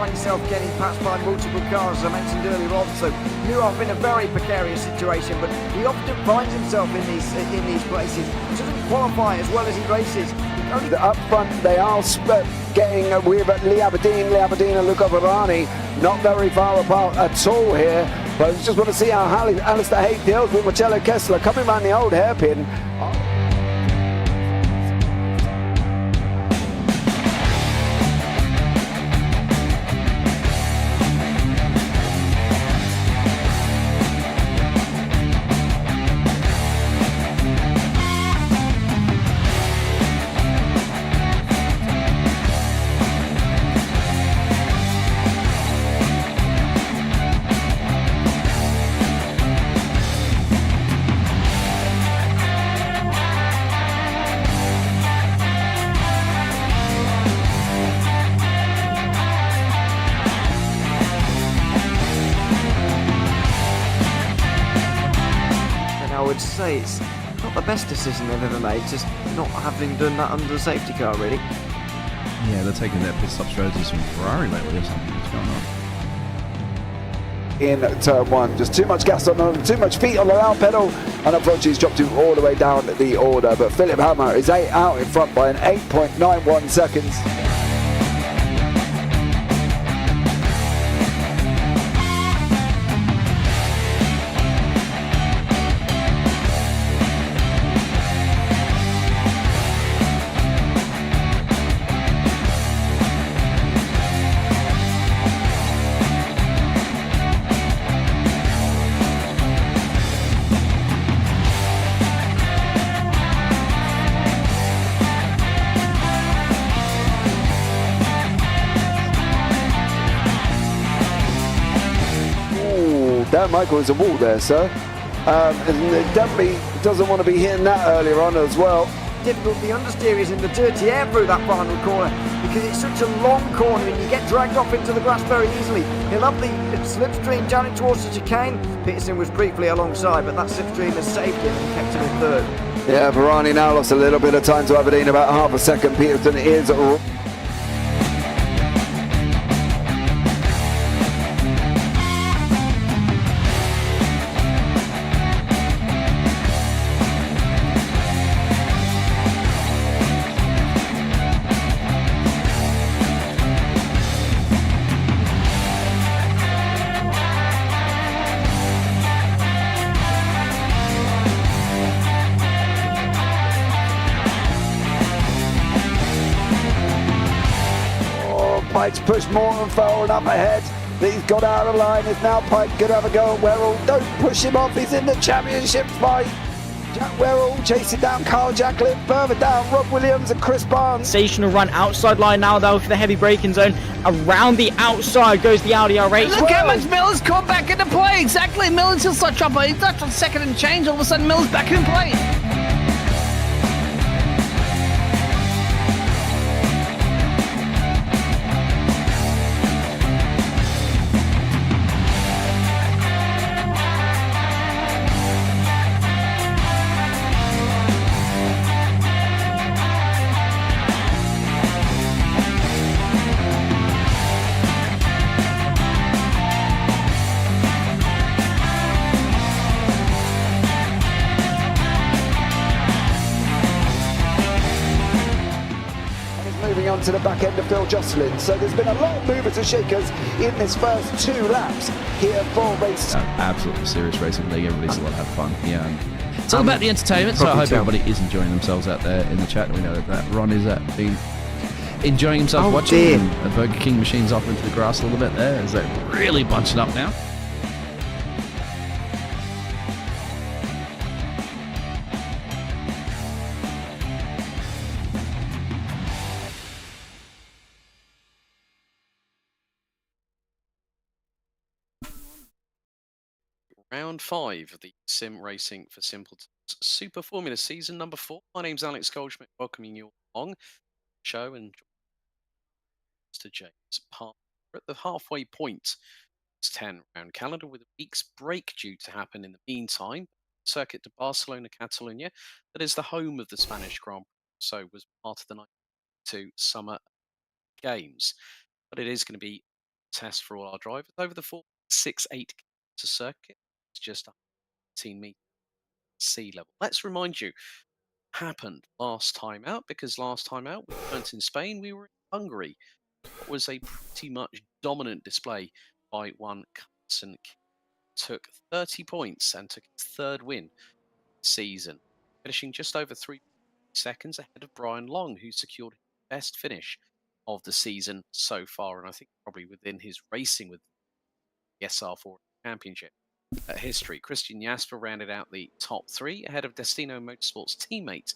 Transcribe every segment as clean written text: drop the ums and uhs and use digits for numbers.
find yourself getting passed by multiple cars, as I mentioned earlier on. So Nuhoff in a very precarious situation, but he often finds himself in these places. He doesn't qualify as well as he races. Up front, they are getting with Lee Aberdeen and Luca Varani not very far apart at all here. But I just want to see how Alistair Haig deals with Marcello Kessler coming around the old hairpin. I would say it's not the best decision they've ever made, just not having done that under the safety car, really. Yeah, they're taking their pit stop strategies from Ferrari lately or something. What's going on? In turn one, just too much gas on them, too much feet on the loud pedal, and unfortunately he's dropped him all the way down the order. But Philip Hammer is out in front by an 8.91 seconds. Dan Michael is a wall there, sir. And definitely doesn't want to be hitting that earlier on as well. Difficult, the understeer is in the dirty air through that final corner because it's such a long corner and you get dragged off into the grass very easily. He'll have the slipstream down towards the chicane. Peterson was briefly alongside, but that slipstream has saved him and kept him in third. Yeah, Varani now lost a little bit of time to Aberdeen, about half a second. Peterson is Pike's pushed Morton forward up ahead. He's got out of line. It's now Pike going to have a go at Werrell. Don't push him off. He's in the championship fight. Jack Werrell chasing down Carl Jacklin. Further down, Rob Williams and Chris Barnes. Sensational run outside line now though for the heavy braking zone. Around the outside goes the Audi R8. Look how much Miller's caught back into play. Exactly. Miller's still such up. He's left on second and change. All of a sudden, Miller's back in play. On to the back end of Phil Jocelyn. So there's been a lot of movers and shakers in this first 2 laps here for race. Absolutely serious racing league. Everybody's allowed to have fun. Yeah, it's all about the entertainment. So I hope everybody is enjoying themselves out there in the chat. We know that Ron is been enjoying himself watching. The Burger King machines off into the grass a little bit there as they're really bunching up now. Round 5 of the Sim Racing for Simpletons Super Formula Season number 4. My name's Alex Goldschmidt, welcoming you along the show and Mr. James Parfitt. We're at the halfway point. It's 10-round calendar with a week's break due to happen in the meantime. Circuit to Barcelona, Catalonia, that is the home of the Spanish Grand Prix, so was part of the 92 Summer Games. But it is going to be test for all our drivers over the 4.68 to circuit. It's just 18 meters sea level. Let's remind you, happened last time out, because last time out we weren't in Spain, we were in Hungary. It was a pretty much dominant display by one Carson. Took 30 points and took his third win season, finishing just over 3 seconds ahead of Brian Long, who secured his best finish of the season so far, and I think probably within his racing with the SR4 Championship history. Christian Jasper rounded out the top 3 ahead of Destino Motorsports teammate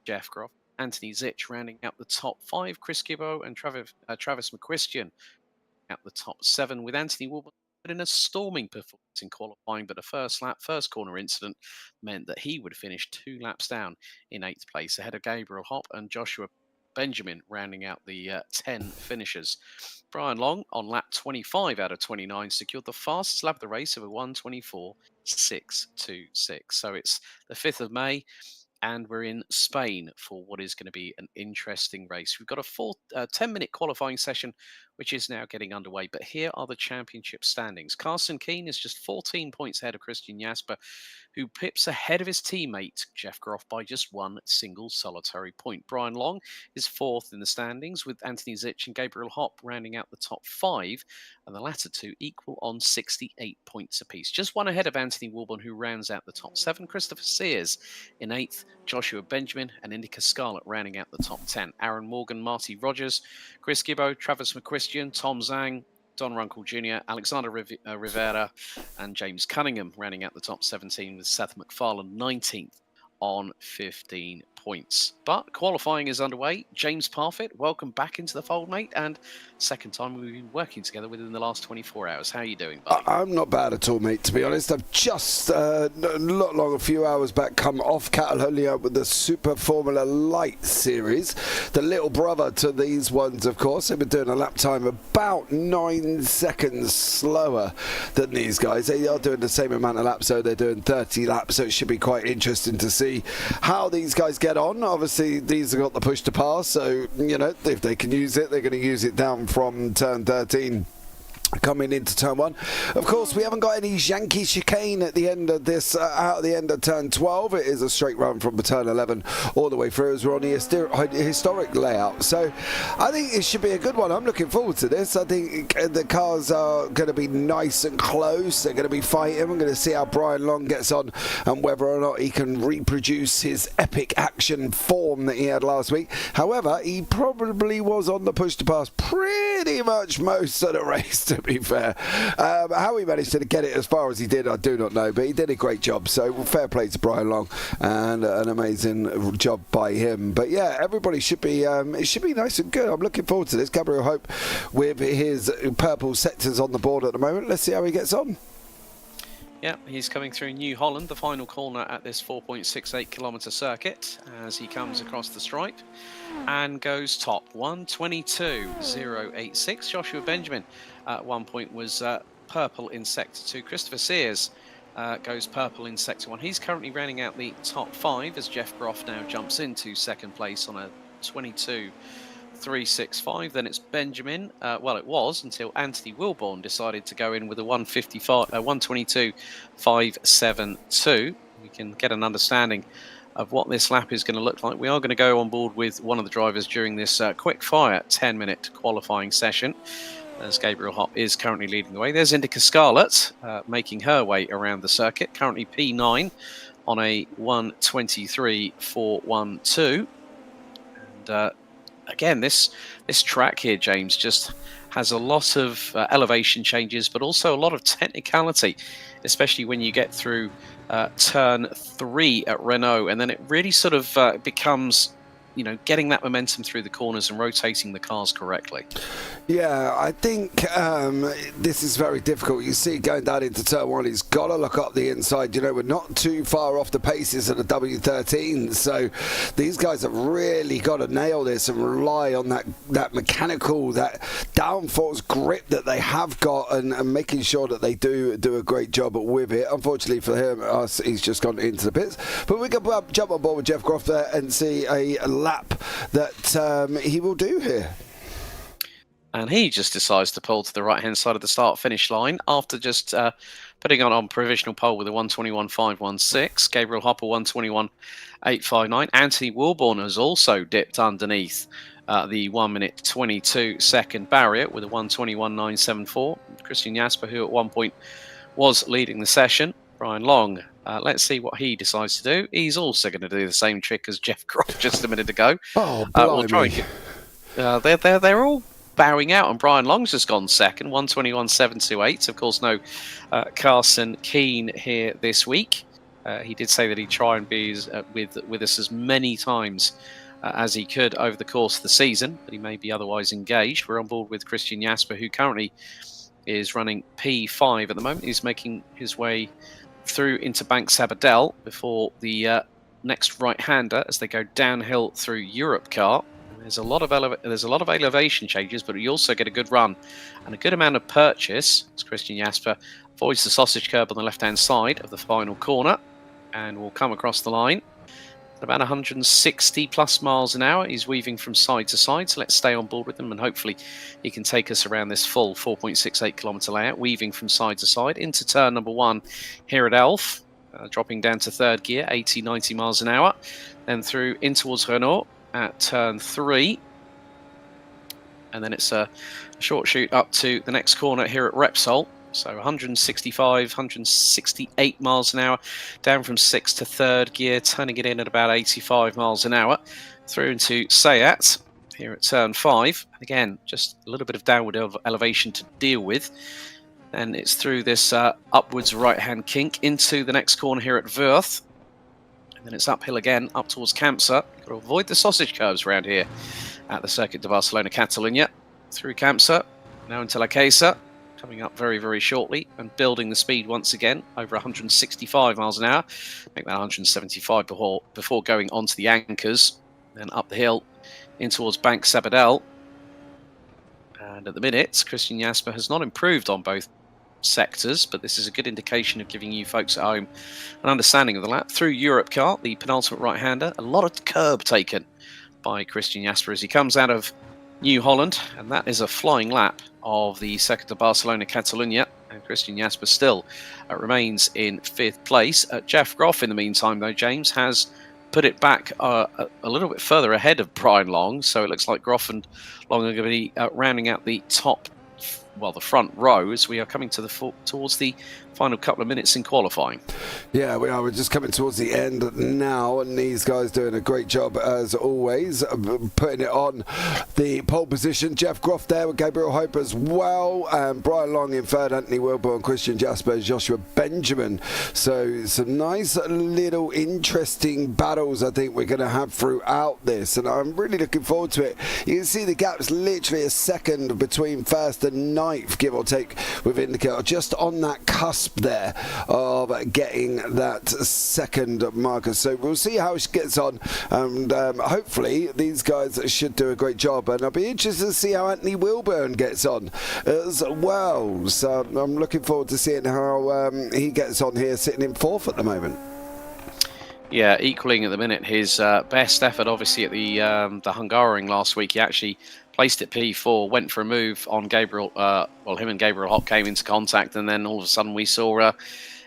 Jeff Groff. Anthony Zitch rounding out the top 5. Chris Gibbo and Travis McChristian at the top 7, with Anthony Wilburn in a storming performance in qualifying, but a first corner incident meant that he would finish 2 laps down in 8th place ahead of Gabriel Hopp and Joshua Benjamin rounding out the 10 finishers. Brian Long on lap 25 out of 29 secured the fastest lap of the race of a 1:24.626. So it's the 5th of May. And we're in Spain for what is going to be an interesting race. We've got a full 10-minute qualifying session, which is now getting underway. But here are the championship standings. Carson Keane is just 14 points ahead of Christian Jasper, who pips ahead of his teammate, Jeff Groff, by just 1 single solitary point. Brian Long is 4th in the standings, with Anthony Zitch and Gabriel Hopp rounding out the top 5, and the latter 2 equal on 68 points apiece. Just 1 ahead of Anthony Wilburn, who rounds out the top 7. Christopher Sears in 8th, Joshua Benjamin and Indica Scarlett rounding out the top 10. Aaron Morgan, Marty Rogers, Chris Gibbo, Travis McChristian, Tom Zhang, Don Runkle Jr., Alexander Rivera, and James Cunningham rounding out the top 17, with Seth MacFarlane 19th on 15 points. But qualifying is underway. James Parfitt, welcome back into the fold, mate, and second time we've been working together within the last 24 hours. How are you doing, buddy? I'm not bad at all, mate, to be honest. I've just, a few hours back, come off Catalonia with the Super Formula Light series. The little brother to these ones, of course. They've been doing a lap time about 9 seconds slower than these guys. They are doing the same amount of laps, so they're doing 30 laps, so it should be quite interesting to see how these guys get on. Obviously, these have got the push to pass, so, you know, if they can use it, they're going to use it down from turn 13 coming into turn 1. Of course, we haven't got any Yankee chicane at the end of this, out at the end of turn 12. It is a straight run from turn 11 all the way through, as we're on the historic layout. So I think it should be a good one. I'm looking forward to this. I think the cars are going to be nice and close. They're going to be fighting. We're going to see how Brian Long gets on and whether or not he can reproduce his epic action form that he had last week. However, he probably was on the push to pass pretty much most of the race, to be fair. How he managed to get it as far as he did, I do not know, but he did a great job. So fair play to Brian Long, and an amazing job by him. But yeah, everybody should be it should be nice and good. I'm looking forward to this. Gabriel Hope with his purple sectors on the board at the moment. Let's see how he gets on. Yeah, he's coming through New Holland, the final corner at this 4.68 kilometre circuit, as he comes across the stripe and goes top 1:22.086. Joshua Benjamin at one point was purple in sector 2. Christopher Sears goes purple in sector 1. He's currently rounding out the top 5 as Jeff Groff now jumps into second place on a 22.365. Then it's Benjamin. Well, it was until Anthony Wilburn decided to go in with a 1:22.572. We can get an understanding of what this lap is going to look like. We are going to go on board with one of the drivers during this quick fire 10-minute qualifying session, as Gabriel Hopp is currently leading the way. There's Indica Scarlett making her way around the circuit, currently P9 on a 1:23.412. And again, this track here, James, just has a lot of elevation changes, but also a lot of technicality, especially when you get through turn 3 at Renault, and then it really sort of becomes, you know, getting that momentum through the corners and rotating the cars correctly. Yeah, I think this is very difficult. You see, going down into turn 1, he's got to look up the inside. You know, we're not too far off the paces of the W13, so these guys have really got to nail this and rely on that mechanical, that downforce grip that they have got, and making sure that they do a great job with it. Unfortunately for him, he's just gone into the pits. But we can jump on board with Jeff Groff there and see a lap that he will do here. And he just decides to pull to the right-hand side of the start-finish line after just putting on provisional pole with a 1:21.516. Gabriel Hopper 1:21.859. Anthony Wilborn has also dipped underneath the 1 minute 22 second barrier with a 1:21.974. Christian Jasper, who at one point was leading the session. Brian Long, let's see what he decides to do. He's also going to do the same trick as Jeff Groff just a minute ago. Oh, we'll try and they're all bowing out, and Brian Long's just gone second, 1:21.728. Of course, no Carson Keane here this week. He did say that he'd try and be with us as many times as he could over the course of the season, but he may be otherwise engaged. We're on board with Christian Jasper, who currently is running P5 at the moment. He's making his way through into Bank Sabadell before the next right-hander as they go downhill through Europe Car. There's a lot of elevation changes, but you also get a good run and a good amount of purchase as Christian Jasper avoids the sausage curb on the left-hand side of the final corner and will come across the line at about 160 plus miles an hour. He's weaving from side to side, so let's stay on board with him and hopefully he can take us around this full 4.68 kilometre layout, weaving from side to side into turn number 1 here at Elf, dropping down to third gear, 80-90 miles an hour, then through in towards Renault at turn 3, and then it's a short shoot up to the next corner here at Repsol. So 165, 168 miles an hour, down from 6th to third gear, turning it in at about 85 miles an hour, through into Sayat here at turn 5. And again, just a little bit of downward elevation to deal with. Then it's through this upwards right-hand kink into the next corner here at Wörth. And then it's uphill again, up towards Campsa. Got to avoid the sausage curves around here at the Circuit de Barcelona Catalunya. Through Campsa, now into La Casa. Coming up very, very shortly and building the speed once again, over 165 miles an hour. Make that 175 before going onto the anchors. Then up the hill in towards Bank Sabadell. And at the minute, Christian Jasper has not improved on both sectors, but this is a good indication of giving you folks at home an understanding of the lap. Through Europe Car, the penultimate right-hander, a lot of curb taken by Christian Jasper as he comes out of New Holland, and that is a flying lap of the Circuit de Barcelona Catalunya, and Christian Jasper still remains in 5th place. Jeff Groff, in the meantime, though, James, has put it back a little bit further ahead of Brian Long, so it looks like Groff and Long are going to be rounding out the the front row as we are coming to towards the final couple of minutes in qualifying. Yeah, we are. We're just coming towards the end now, and these guys doing a great job as always, putting it on the pole position. Jeff Groff there with Gabriel Hope as well, and Brian Long in third, Anthony Wilborn, Christian Jasper, Joshua Benjamin. So some nice little interesting battles I think we're going to have throughout this, and I'm really looking forward to it. You can see the gap's literally a second between first and ninth, give or take, with Indicator, just on that cusp there of getting that second marker. So we'll see how it gets on, and hopefully these guys should do a great job, and I'll be interested to see how Anthony Wilborn gets on as well. So I'm looking forward to seeing how he gets on here, sitting in 4th at the moment. Yeah, equaling at the minute his best effort, obviously, at the Hungaroring last week. He actually placed at P4, went for a move on Gabriel. Him and Gabriel Hop came into contact, and then all of a sudden we saw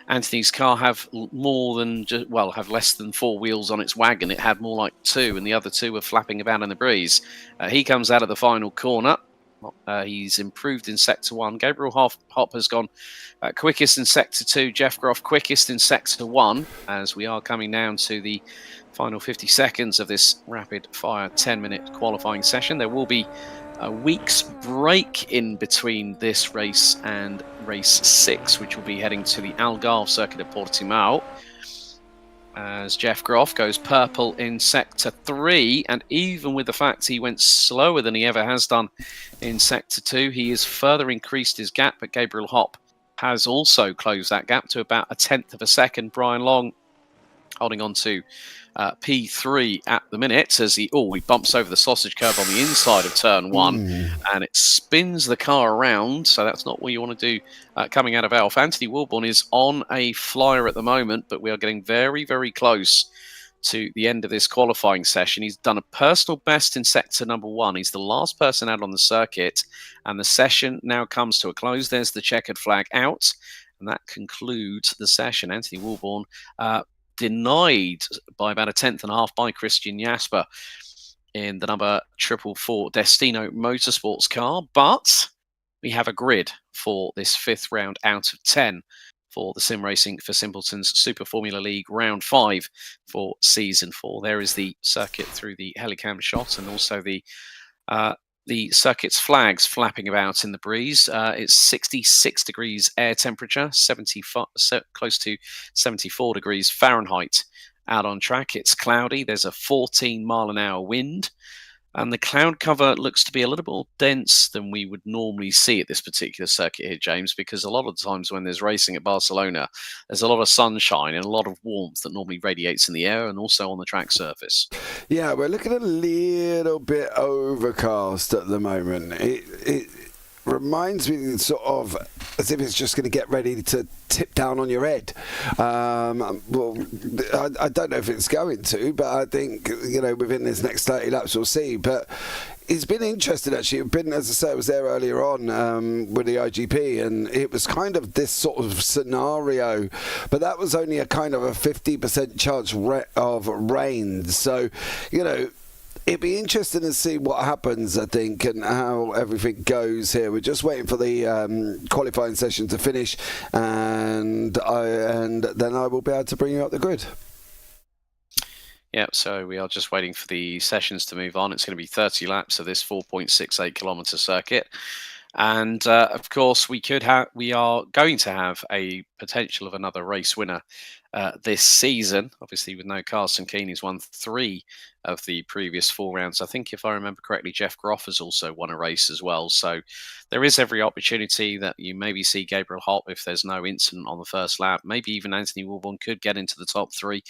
Anthony's car have have less than 4 wheels on its wagon. It had more like 2, and the other 2 were flapping about in the breeze. He comes out of the final corner. He's improved in Sector 1. Gabriel Hop has gone quickest in Sector 2. Jeff Groff quickest in Sector 1, as we are coming down to the final 50 seconds of this rapid-fire 10-minute qualifying session. There will be a week's break in between this race and race 6, which will be heading to the Algarve circuit at Portimao, as Jeff Groff goes purple in Sector 3, and even with the fact he went slower than he ever has done in Sector 2, he has further increased his gap, but Gabriel Hop has also closed that gap to about 1/10 of a second. Brian Long holding on to P3 at the minute as he bumps over the sausage curve on the inside of turn 1, and it spins the car around, so that's not what you want to do coming out of Elf. Anthony Wilborn is on a flyer at the moment, but we are getting very, very close to the end of this qualifying session. He's done a personal best in sector number 1. He's the last person out on the circuit, and the session now comes to a close. There's the checkered flag out, and that concludes the session. Anthony Wilborn denied by about a tenth and a half by Christian Jasper in the number 444 Destino Motorsports car, but we have a grid for this 5th round out of 10 for the Sim Racing for Simpletons Super Formula League Round 5 for Season 4. There is the circuit through the helicam shot, and also the circuit's flags flapping about in the breeze. It's 66 degrees air temperature, close to 74 degrees Fahrenheit out on track. It's cloudy. There's a 14-mile-an-hour wind, and the cloud cover looks to be a little more dense than we would normally see at this particular circuit here, James, because a lot of the times when there's racing at Barcelona, there's a lot of sunshine and a lot of warmth that normally radiates in the air and also on the track surface. Yeah, we're looking a little bit overcast at the moment. It reminds me sort of as if it's just going to get ready to tip down on your head. Well, I don't know if it's going to, but I think, within this next 30 laps we'll see. But it's been interesting, actually. As I say, I was there earlier on with the IGP, and it was kind of this sort of scenario, but that was only a kind of a 50% chance of rain. So, it'd be interesting to see what happens, I think, and how everything goes here. We're just waiting for the qualifying session to finish, and then I will be able to bring you up the grid. Yeah, so we are just waiting for the sessions to move on. It's going to be 30 laps of this 4.68 kilometre circuit. And of course, we are going to have a potential of another race winner this season. Obviously, with no Carson Keane, he's won 3 of the previous 4 rounds. I think, if I remember correctly, Jeff Groff has also won a race as well. So there is every opportunity that you maybe see Gabriel Hopp if there's no incident on the first lap. Maybe even Anthony Wilborn could get into the top 3.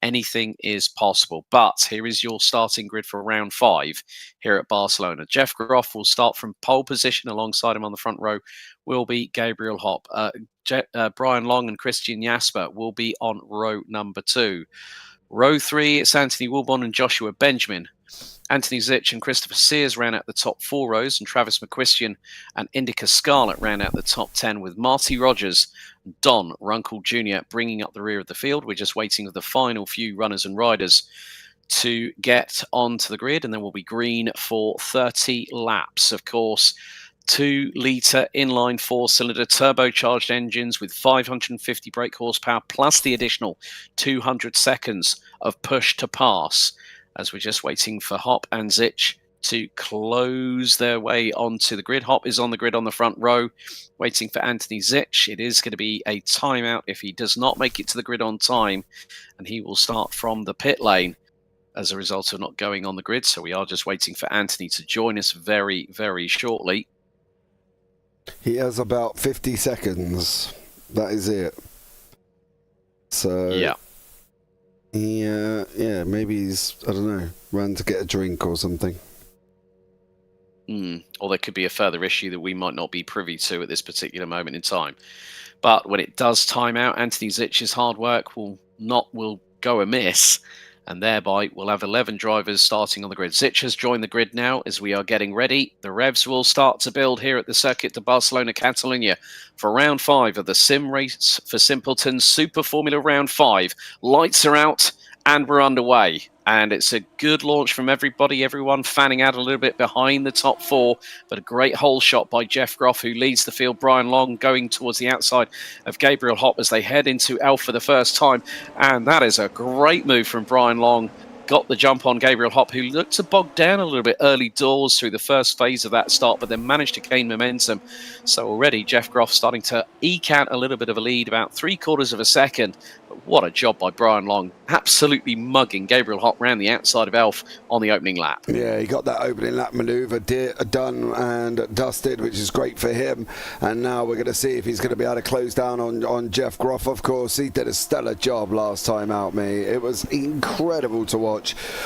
Anything is possible. But here is your starting grid for round 5 here at Barcelona. Jeff Groff will start from pole position. Alongside him on the front row will be Gabriel Hopp. Brian Long and Christian Jasper will be on row number 2. Row 3, it's Anthony Wilborn and Joshua Benjamin. Anthony Zitch and Christopher Sears ran out the top 4 rows, and Travis McQuistion and Indica Scarlett ran out the top 10, with Marty Rogers and Don Runkle Jr. bringing up the rear of the field. We're just waiting for the final few runners and riders to get onto the grid, and then we'll be green for 30 laps. Of course, 2-litre inline 4-cylinder turbocharged engines with 550 brake horsepower, plus the additional 200 seconds of push to pass, as we're just waiting for Hopp and Zitch to close their way onto the grid. Hopp is on the grid on the front row, waiting for Anthony Zitch. It is going to be a timeout if he does not make it to the grid on time, and he will start from the pit lane as a result of not going on the grid. So we are just waiting for Anthony to join us very, very shortly. He has about 50 seconds. That is it. So yeah, maybe he's, I don't know, run to get a drink or something. Or there could be a further issue that we might not be privy to at this particular moment in time. But when it does time out, Anthony Zitch's hard work will go amiss, and thereby we'll have 11 drivers starting on the grid. Zitch has joined the grid now as we are getting ready. The revs will start to build here at the Circuit de Barcelona, Catalunya for round 5 of the Sim Race for Simpletons Super Formula Round 5. Lights are out and we're underway. And it's a good launch from everyone fanning out a little bit behind the top 4, but a great hole shot by Jeff Groff, who leads the field. Brian Long going towards the outside of Gabriel Hopp as they head into Elf for the first time. And that is a great move from Brian Long. Got the jump on Gabriel Hopp, who looked to bog down a little bit early doors through the first phase of that start, but then managed to gain momentum. So already Jeff Groff starting to eke out a little bit of a lead, about 3/4 of a second. But what a job by Brian Long, absolutely mugging Gabriel Hopp round the outside of Elf on the opening lap. Yeah, he got that opening lap manoeuvre done and dusted, which is great for him. And now we're going to see if he's going to be able to close down on Jeff Groff. Of course, he did a stellar job last time out, mate. It was incredible to watch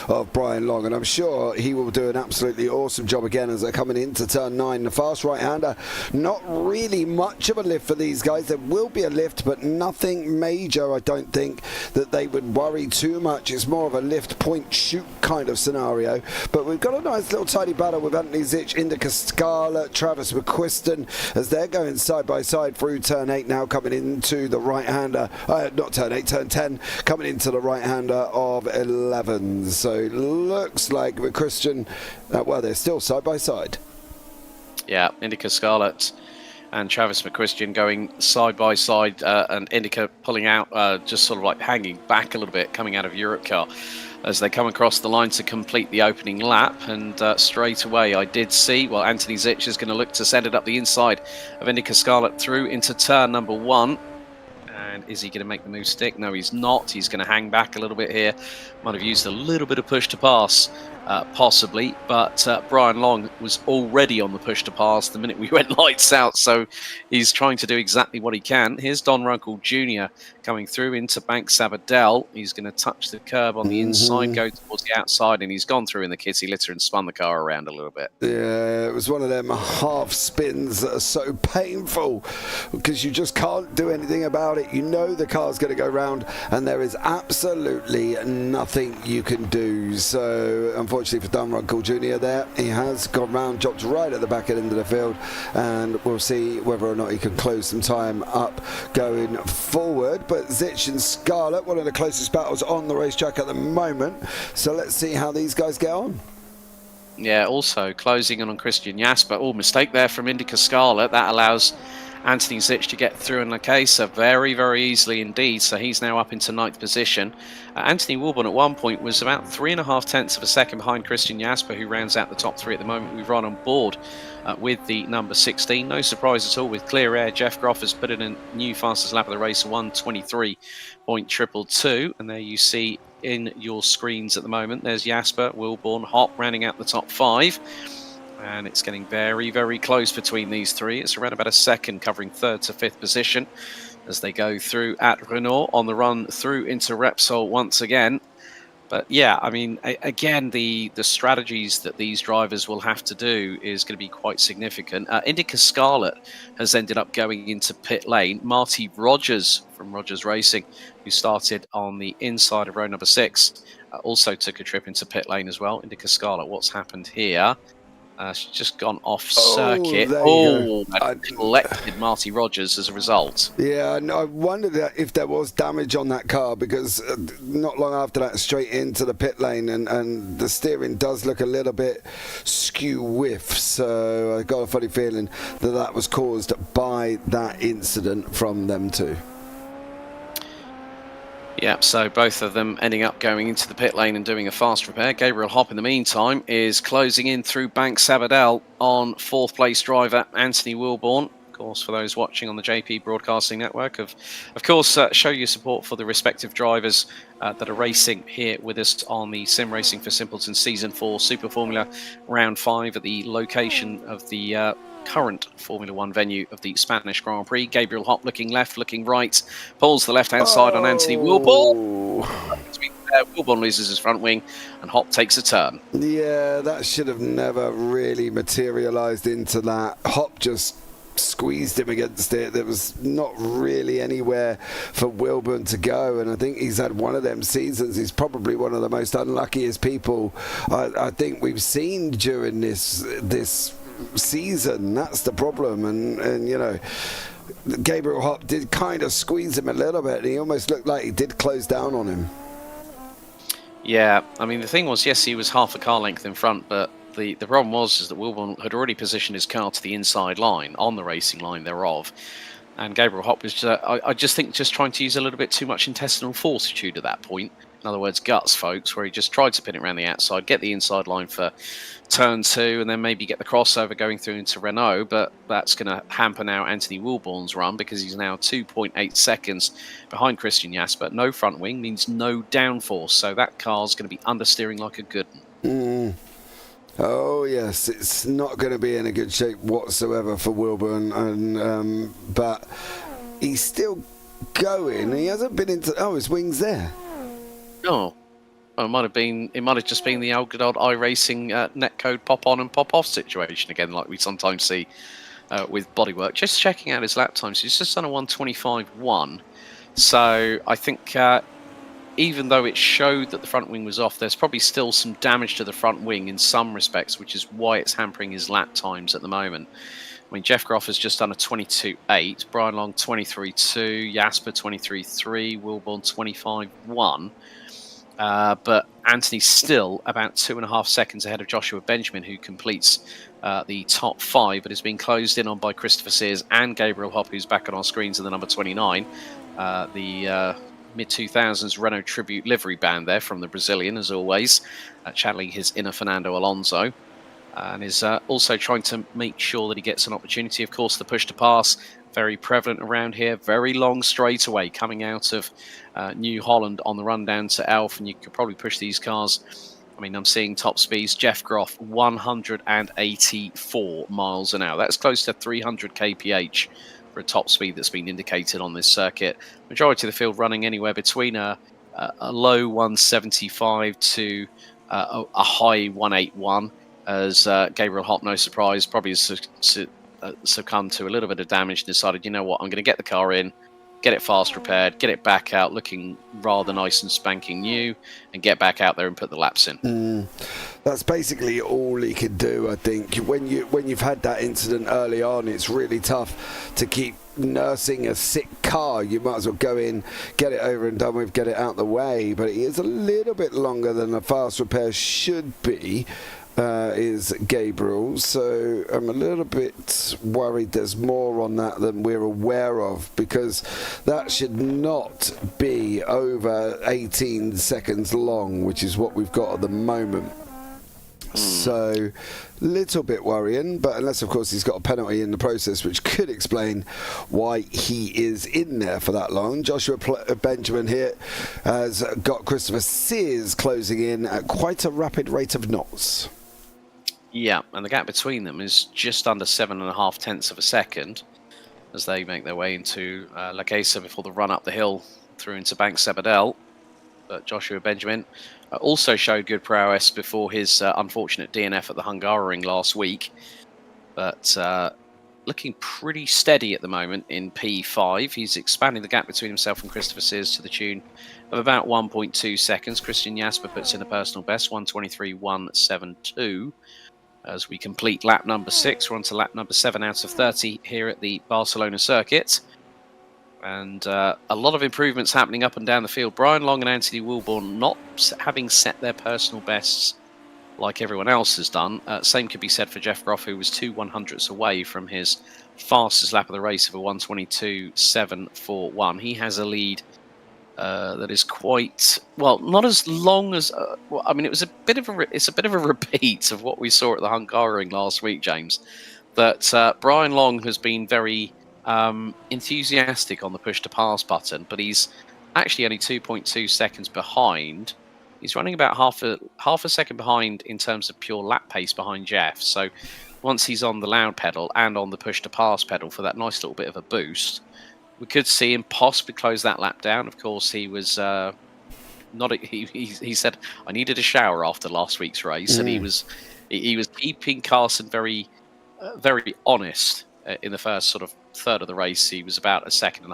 of Brian Long, and I'm sure he will do an absolutely awesome job again as they're coming into turn 9. The fast right-hander, not really much of a lift for these guys. There will be a lift, but nothing major. I don't think that they would worry worry too much. It's more of a lift, point, shoot kind of scenario. But we've got a nice little tidy battle with Anthony Zitch, Indica Scarlet, Travis McQuiston, as they're going side by side through turn 8 now, coming into the right-hander, not turn 8, turn 10, coming into the right-hander of 11. So looks like McQuiston, well, they're still side by side. Yeah, Indica Scarlet and Travis McQuiston going side by side, and Indica pulling out, just sort of like hanging back a little bit, coming out of Europe car as they come across the line to complete the opening lap. And straight away I did see, well, Anthony Zitch is going to look to send it up the inside of Indica Scarlet through into turn number 1. And is he going to make the move stick? No, he's not. He's going to hang back a little bit here. Might have used a little bit of push to pass, possibly. But Brian Long was already on the push to pass the minute we went lights out. So he's trying to do exactly what he can. Here's Don Runkle Jr. coming through into Bank Sabadell. He's going to touch the curb on the inside, go towards the outside, and he's gone through in the kitty litter and spun the car around a little bit. Yeah, it was one of them half spins that are so painful because you just can't do anything about it. You know the car's going to go round and there is absolutely nothing you can do. So unfortunately for Don Runkle Jr. there, he has gone round, dropped right at the back end of the field, and we'll see whether or not he can close some time up going forward. But Zitch and Scarlet, one of the closest battles on the racetrack at the moment. So let's see how these guys get on. Yeah, also closing in on Christian Jasper. Oh, mistake there from Indica Scarlet. That allows Anthony Zitch to get through in Lacasa very, very easily indeed. So he's now up into 9th position. Anthony Wilborn at one point was about 3.5 tenths of a second behind Christian Jasper, who rounds out the top 3 at the moment. We've run on board with the number 16. No surprise at all with clear air. Jeff Groff has put in a new fastest lap of the race, 1:23.222. And there you see in your screens at the moment, there's Jasper, Wilborn, Hop rounding out the top 5. And it's getting very, very close between these 3. It's around about a second, covering 3rd to 5th position as they go through at Renault on the run through into Repsol once again. But yeah, I mean, again, the strategies that these drivers will have to do is going to be quite significant. Indica Scarlet has ended up going into pit lane. Marty Rogers from Rogers Racing, who started on the inside of row number 6, also took a trip into pit lane as well. Indica Scarlet, what's happened here? She's just gone off circuit. That collected Marty Rogers as a result. Yeah, I wondered if there was damage on that car, because not long after that, straight into the pit lane, and the steering does look a little bit skew-whiff. So I got a funny feeling that that was caused by that incident from them two. Yeah, so both of them ending up going into the pit lane and doing a fast repair. Gabriel Hopp, in the meantime, is closing in through Bank Sabadell on 4th place driver Anthony Wilborn. Of course, for those watching on the JP Broadcasting Network, of course, show your support for the respective drivers that are racing here with us on the Sim Racing for Simpletons Season 4 Super Formula Round 5 at the location of the current Formula 1 venue of the Spanish Grand Prix. Gabriel Hopp looking left, looking right, pulls the left-hand side on Anthony Wilborn. Wilborn loses his front wing and Hopp takes a turn. Yeah, that should have never really materialised into that. Hopp just squeezed him against it. There was not really anywhere for Wilborn to go, and I think he's had one of them seasons. He's probably one of the most unluckiest people I think we've seen during this season. That's the problem. And you know, Gabriel Hopp did kind of squeeze him a little bit, and he almost looked like he did close down on him. Yeah, I mean, the thing was, yes, he was half a car length in front, but the problem was that Wilborn had already positioned his car to the inside line, on the racing line thereof, and Gabriel Hopp was I just think just trying to use a little bit too much intestinal fortitude at that point. In other words, guts, folks, where he just tried to pin it around the outside, get the inside line for turn 2, and then maybe get the crossover going through into Renault. But that's going to hamper now Anthony Wilborn's run, because he's now 2.8 seconds behind Christian Jasper. No front wing means no downforce, so that car's going to be understeering like a good one. Oh yes, it's not going to be in a good shape whatsoever for Wilborn, and but he's still going. He hasn't been into. Oh, his wing's there. Oh, well, it might have been. It might have just been the old good old iRacing netcode pop on and pop off situation again, like we sometimes see with bodywork. Just checking out his lap times. He's just done a 1:25.1. So I think even though it showed that the front wing was off, there's probably still some damage to the front wing in some respects, which is why it's hampering his lap times at the moment. I mean, Jeff Groff has just done a 22.8, Brian Long 23.2, Jasper 23.3, Wilborn 25.1. But Anthony's still about 2.5 seconds ahead of Joshua Benjamin, who completes the top 5, but is being closed in on by Christopher Sears and Gabriel Hopp, who's back on our screens in the number 29. The mid-2000s Renault Tribute livery band there from the Brazilian, as always, channeling his inner Fernando Alonso. And is also trying to make sure that he gets an opportunity. Of course, the push to pass, very prevalent around here. Very long straightaway coming out of New Holland on the run down to Elf, and you could probably push these cars. I mean, I'm seeing top speeds. Jeff Groff, 184 miles an hour. That's close to 300 kph for a top speed that's been indicated on this circuit. Majority of the field running anywhere between a low 175 to a high 181. As Gabriel Hopp, no surprise, probably succumbed to a little bit of damage and decided, you know what, I'm going to get the car in, get it fast repaired, get it back out looking rather nice and spanking new, and get back out there and put the laps in. That's basically all he could do, I think. When you've had that incident early on, it's really tough to keep nursing a sick car. You might as well go in, get it over and done with, get it out the way. But it is a little bit longer than a fast repair should be. Is Gabriel, so I'm a little bit worried there's more on that than we're aware of, because that should not be over 18 seconds long, which is what we've got at the moment. So, little bit worrying, but unless, of course, he's got a penalty in the process, which could explain why he is in there for that long. Joshua Benjamin here has got Christopher Sears closing in at quite a rapid rate of knots. Yeah, and the gap between them is just under 7.5 tenths of a second as they make their way into La Casa before the run up the hill through into Bank Sabadell. But Joshua Benjamin also showed good prowess before his unfortunate DNF at the Hungaroring last week. But looking pretty steady at the moment in P5. He's expanding the gap between himself and Christopher Sears to the tune of about 1.2 seconds. Christian Jasper puts in a personal best, 1:23.172. As we complete lap number 6, we're on to lap number 7 out of 30 here at the Barcelona circuit. And a lot of improvements happening up and down the field. Brian Long and Anthony Wilborn not having set their personal bests like everyone else has done. Same could be said for Jeff Groff, who was 2/100ths away from his fastest lap of the race of a 1:22.741. He has a lead that is quite, well, not as long as I mean, it's a bit of a repeat of what we saw at the Hungaroring last week, James. That Brian Long has been very enthusiastic on the push to pass button, but he's actually only 2.2 seconds behind. He's running about half a second behind in terms of pure lap pace behind Jeff. So once he's on the loud pedal and on the push to pass pedal for that nice little bit of a boost, we could see him possibly close that lap down. Of course, he was he said, I needed a shower after last week's race, and he was keeping Carson very honest in the first sort of third of the race. He was about 1.5 seconds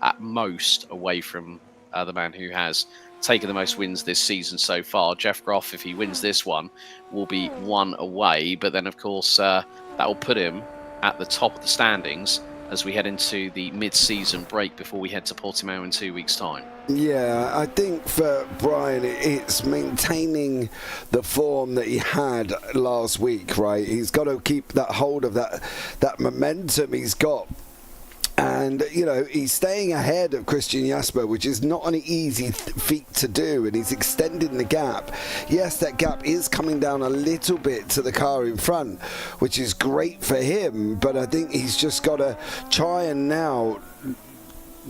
at most away from the man who has taken the most wins this season so far. Jeff Groff, if he wins this one, will be 1 away, but then of course that will put him at the top of the standings as we head into the mid-season break before we head to Portimao in 2 weeks' time. Yeah, I think for Brian, it's maintaining the form that he had last week, right? He's got to keep that hold of that momentum he's got. And, you know, he's staying ahead of Christian Jasper, which is not an easy feat to do, and he's extending the gap. Yes, that gap is coming down a little bit to the car in front, which is great for him, but I think he's just got to try and now,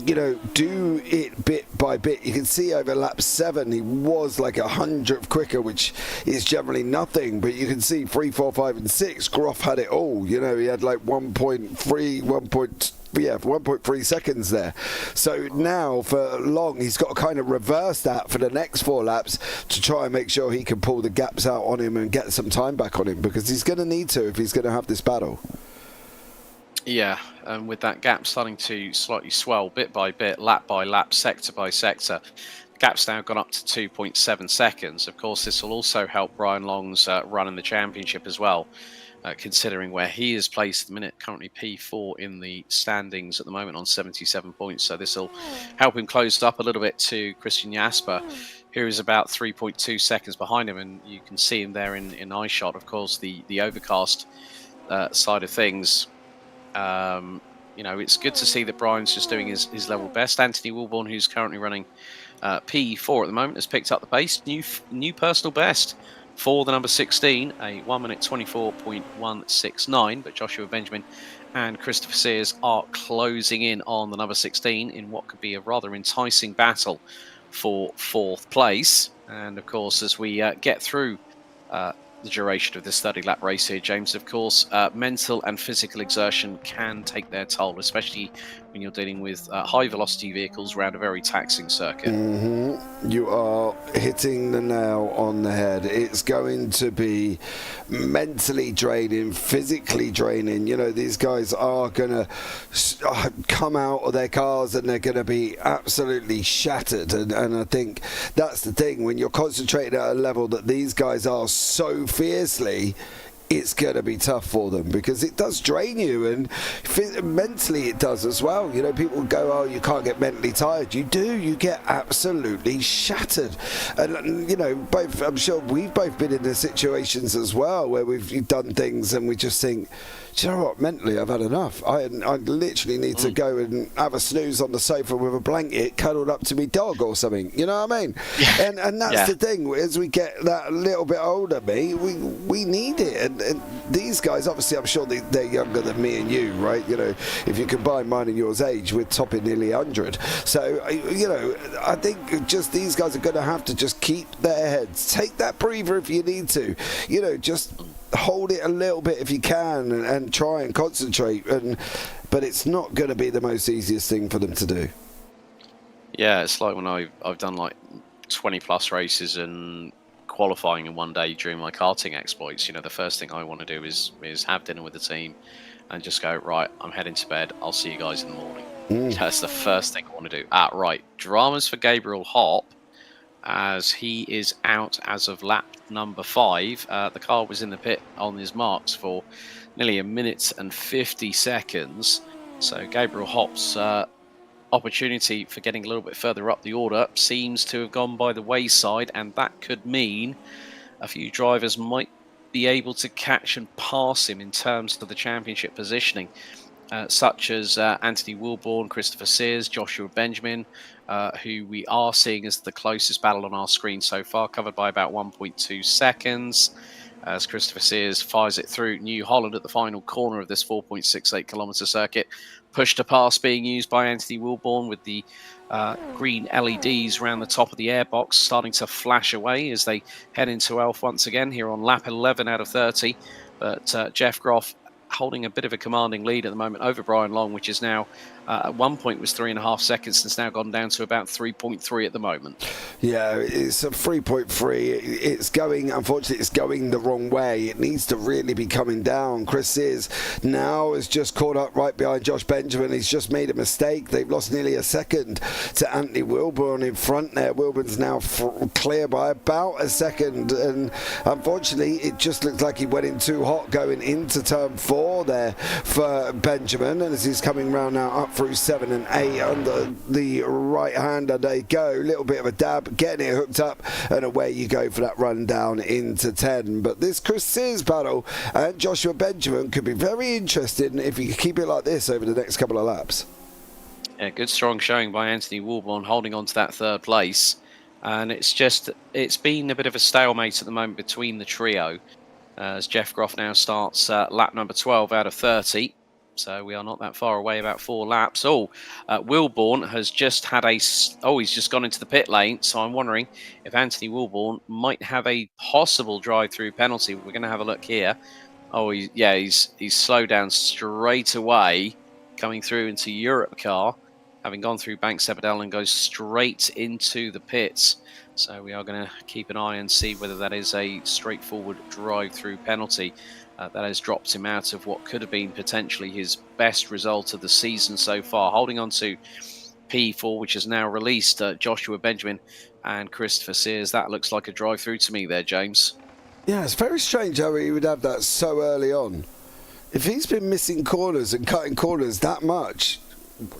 you know, do it bit by bit. You can see over lap 7 he was like 100th quicker, which is generally nothing, but you can see 3, 4, 5 and 6 Groff had it all. You know, he had like 1.3 seconds there. So now for Long, he's got to kind of reverse that for the next 4 laps to try and make sure he can pull the gaps out on him and get some time back on him, because he's going to need to if he's going to have this battle. Yeah, and with that gap starting to slightly swell bit by bit, lap by lap, sector by sector, Gap's now gone up to 2.7 seconds. Of course, this will also help Brian Long's run in the championship as well, considering where he is placed at the minute, currently P4 in the standings at the moment on 77 points. So this will help him close up a little bit to Christian Jasper, who is about 3.2 seconds behind him, and you can see him there in eyeshot. Of course, the overcast side of things. It's good to see that Brian's just doing his level best. Anthony Wilborn, who's currently running P4 at the moment, has picked up the pace. New personal best for the number 16, a 1 minute 24.169. But Joshua Benjamin and Christopher Sears are closing in on the number 16 in what could be a rather enticing battle for 4th place. And of course, as we get through the duration of this 30-lap race here, James, of course, mental and physical exertion can take their toll, especially when you're dealing with high-velocity vehicles around a very taxing circuit. You are hitting the nail on the head. It's going to be mentally draining, physically draining. You know, these guys are going to come out of their cars and they're going to be absolutely shattered. And I think that's the thing. When you're concentrating at a level that these guys are so fiercely, it's going to be tough for them, because it does drain you, and mentally it does as well. You know, people go, oh, you can't get mentally tired. You do. You get absolutely shattered. And, you know, I'm sure we've both been in the situations as well where we've done things and we just think, do you know what, mentally I've had enough. I literally need to go and have a snooze on the sofa with a blanket cuddled up to me dog or something. You know what I mean? Yeah. And that's the thing. As we get that a little bit older, we need it. And these guys, obviously, I'm sure they're younger than me and you, right? You know, if you combine mine and yours age, we're topping nearly 100. So, you know, I think just these guys are going to have to just keep their heads. Take that breather if you need to. You know, just hold it a little bit if you can, and try and concentrate. But it's not going to be the most easiest thing for them to do. Yeah, it's like when I've done like 20 plus races and qualifying in one day during my karting exploits. You know, the first thing I want to do is have dinner with the team and just go, right, I'm heading to bed, I'll see you guys in the morning. That's the first thing I want to do. Right, dramas for Gabriel Hopp, as he is out as of lap number 5. The car was in the pit on his marks for nearly 1 minute and 50 seconds. So Gabriel Hopp's opportunity for getting a little bit further up the order seems to have gone by the wayside, and that could mean a few drivers might be able to catch and pass him in terms of the championship positioning, such as Anthony Wilborn, Christopher Sears, Joshua Benjamin, who we are seeing as the closest battle on our screen so far, covered by about 1.2 seconds. As Christopher Sears fires it through New Holland at the final corner of this 4.68 kilometre circuit. Push to pass being used by Anthony Wilborn, with the green LEDs around the top of the airbox starting to flash away as they head into Elf once again here on lap 11 out of 30. But Jeff Groff holding a bit of a commanding lead at the moment over Brian Long, which is now at one point was 3.5 seconds, and it's now gone down to about 3.3 at the moment. Yeah, it's a 3.3. It's going, unfortunately, it's going the wrong way. It needs to really be coming down. Chris Sears now has just caught up right behind Josh Benjamin. He's just made a mistake. They've lost nearly a second to Anthony Wilborn in front there. Wilborn's now clear by about a second, and unfortunately, it just looks like he went in too hot going into turn 4 there for Benjamin, and as he's coming round now up through 7 and 8 under the right hander, they go, little bit of a dab, getting it hooked up, and away you go for that run down into 10. But this Chris Sears battle and Joshua Benjamin could be very interesting if you keep it like this over the next couple of laps. Yeah, good strong showing by Anthony Wilborn, holding on to that 3rd place, and it's been a bit of a stalemate at the moment between the trio, as Jeff Groff now starts lap number 12 out of 30. So we are not that far away, about 4 laps. Wilborn has just had he's just gone into the pit lane. So I'm wondering if Anthony Wilborn might have a possible drive-through penalty. We're going to have a look here. He's slowed down straight away, coming through into Europe car, having gone through Bank Sebedell, and goes straight into the pits. So we are going to keep an eye and see whether that is a straightforward drive-through penalty. That has dropped him out of what could have been potentially his best result of the season so far. Holding on to P4, which has now released Joshua Benjamin and Christopher Sears. That looks like a drive-through to me there, James. Yeah, it's very strange how he would have that so early on. If he's been missing corners and cutting corners that much,